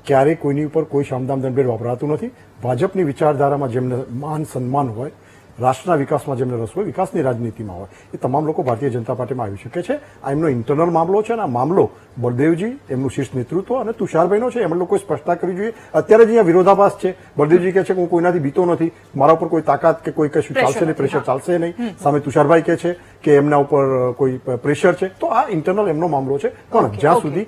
ક્યારેય કોઈની ઉપર કોઈ શામદામ દંડભેદ વાપરાતું નથી. ભાજપની વિચારધારામાં જેમને માન સન્માન હોય, રાષ્ટ્રના વિકાસમાં જેમને રસ હોય, વિકાસની રાજનીતિમાં હોય, એ તમામ લોકો ભારતીય જનતા પાર્ટીમાં આવી શકે છે. આ એમનો ઇન્ટરનલ મામલો છે અને આ મામલો બળદેવજી, એમનું શીર્ષ નેતૃત્વ અને તુષારભાઈનો છે. એમણે લોકોએ સ્પષ્ટતા કરવી જોઈએ. અત્યારે જ અહીંયા વિરોધાભાસ છે. બળદેવજી કહે છે કે હું કોઈનાથી બીતો નથી, મારા ઉપર કોઈ તાકાત કે કોઈ કશું ચાલશે નહીં, પ્રેશર ચાલશે નહીં. સામે તુષારભાઈ કહે છે કે એમના ઉપર કોઈ પ્રેશર છે. તો આ ઇન્ટરનલ એમનો મામલો છે. પણ જ્યાં સુધી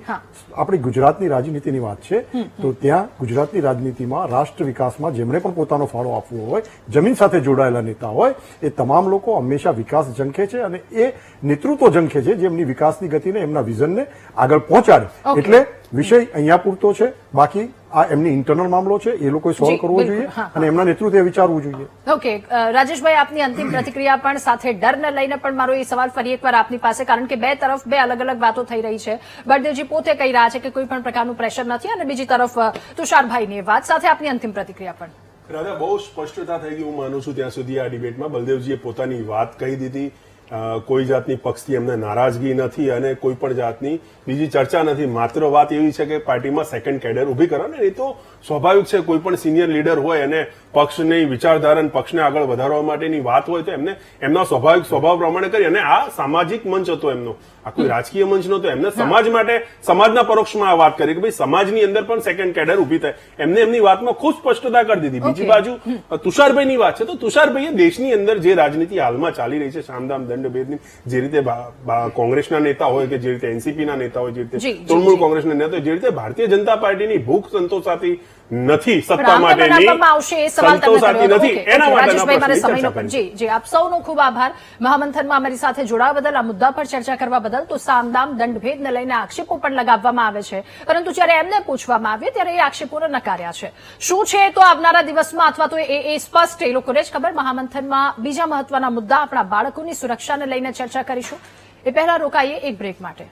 આપણી ગુજરાતની રાજનીતિની વાત છે, તો ત્યાં ગુજરાતની રાજનીતિમાં રાષ્ટ્ર વિકાસમાં જેમણે પણ પોતાનો ફાળો આપવો હોય, જમીન સાથે જોડાયેલા નેતા હોય, એ તમામ લોકો હંમેશા વિકાસ ઝંખે છે અને એ નેતૃત્વ ઝંખે છે જે એમની વિકાસની ગતિને, એમના વિઝનને આગળ પહોંચાડે. એટલે વિષય અહીંયા પૂરતો છે. બાકી આ એમની ઇન્ટરનલ મામલો છે, એ લોકોએ સોલ્વ કરવો જોઈએ અને એમના નેતૃત્વે વિચારવું જોઈએ. ઓકે, રાજેશભાઈ, આપની અંતિમ પ્રતિક્રિયા પણ સાથે ડરને લઈને પણ મારો એ સવાલ ફરી એકવાર આપની પાસે, કારણ કે બે તરફ બે અલગ અલગ વાતો થઈ રહી છે. બળદેવજી પોતે કહી રહ્યા છે કે કોઈ પણ પ્રકારનું પ્રેશર નથી અને બીજી તરફ તુષારભાઈની વાત સાથે આપની અંતિમ પ્રતિક્રિયા પણ. રાધા, બહુ સ્પષ્ટતા થઈ ગઈ હું માનું છું ત્યાં સુધી આ ડિબેટમાં. બલદેવજીએ પોતાની વાત કહી દીધી. કોઈ જાતની પક્ષથી એમને નારાજગી નથી અને કોઈ પણ જાતની બીજી ચર્ચા નથી. માત્ર વાત એવી છે કે પાર્ટીમાં સેકન્ડ કેડર ઉભી કરો ને. એ તો સ્વાભાવિક છે. કોઈ પણ સિનિયર લીડર હોય અને પક્ષની વિચારધારા, પક્ષને આગળ વધારવા માટેની વાત હોય તો એમને એમના સ્વાભાવિક સ્વભાવ પ્રમાણે કરી. અને આ સામાજિક મંચ હતો એમનો, આ કોઈ રાજકીય મંચ નહોતો. એમને સમાજ માટે, સમાજના પરોક્ષમાં આ વાત કરી કે ભાઈ સમાજની અંદર પણ સેકન્ડ કેડર ઉભી થાય. એમને એમની વાતમાં ખૂબ સ્પષ્ટતા કરી દીધી. બીજી બાજુ તુષારભાઈની વાત છે તો તુષારભાઈએ દેશની અંદર જે રાજનીતિ હાલમાં ચાલી રહી છે, સામદામ દંડભેદની, જે રીતે કોંગ્રેસના નેતા હોય કે જે રીતે એનસીપીના નેતા હોય, જે રીતે તૃણમૂલ કોંગ્રેસના નેતા હોય, જે રીતે ભારતીય જનતા પાર્ટીની ભૂખ સંતોષાતી નથી, સત્તા માટેની સંતોષાતી નથી, એના માટે. જી, આપ સૌનો ખૂબ આભાર. મહામંથનમાં અમારી સાથે જોડાવા બદલ, આ મુદ્દા પર ચર્ચા કરવા બદલ. તો સામદામ દંડભેદને લઈને આક્ષેપો પણ લગાવવામાં આવે છે, પરંતુ જ્યારે એમને પૂછવામાં આવે ત્યારે એ આક્ષેપોને નકાર્યા છે. શું છે તો આવનારા દિવસમાં, અથવા તો એ સ્પષ્ટ એ લોકોને જ ખબર. મહામંથનમાં બીજા મહત્વના મુદ્દા, આપણા બાળકોની સુરક્ષાને લઈને ચર્ચા કરીશું. એ પહેલા રોકાઈએ એક બ્રેક માટે.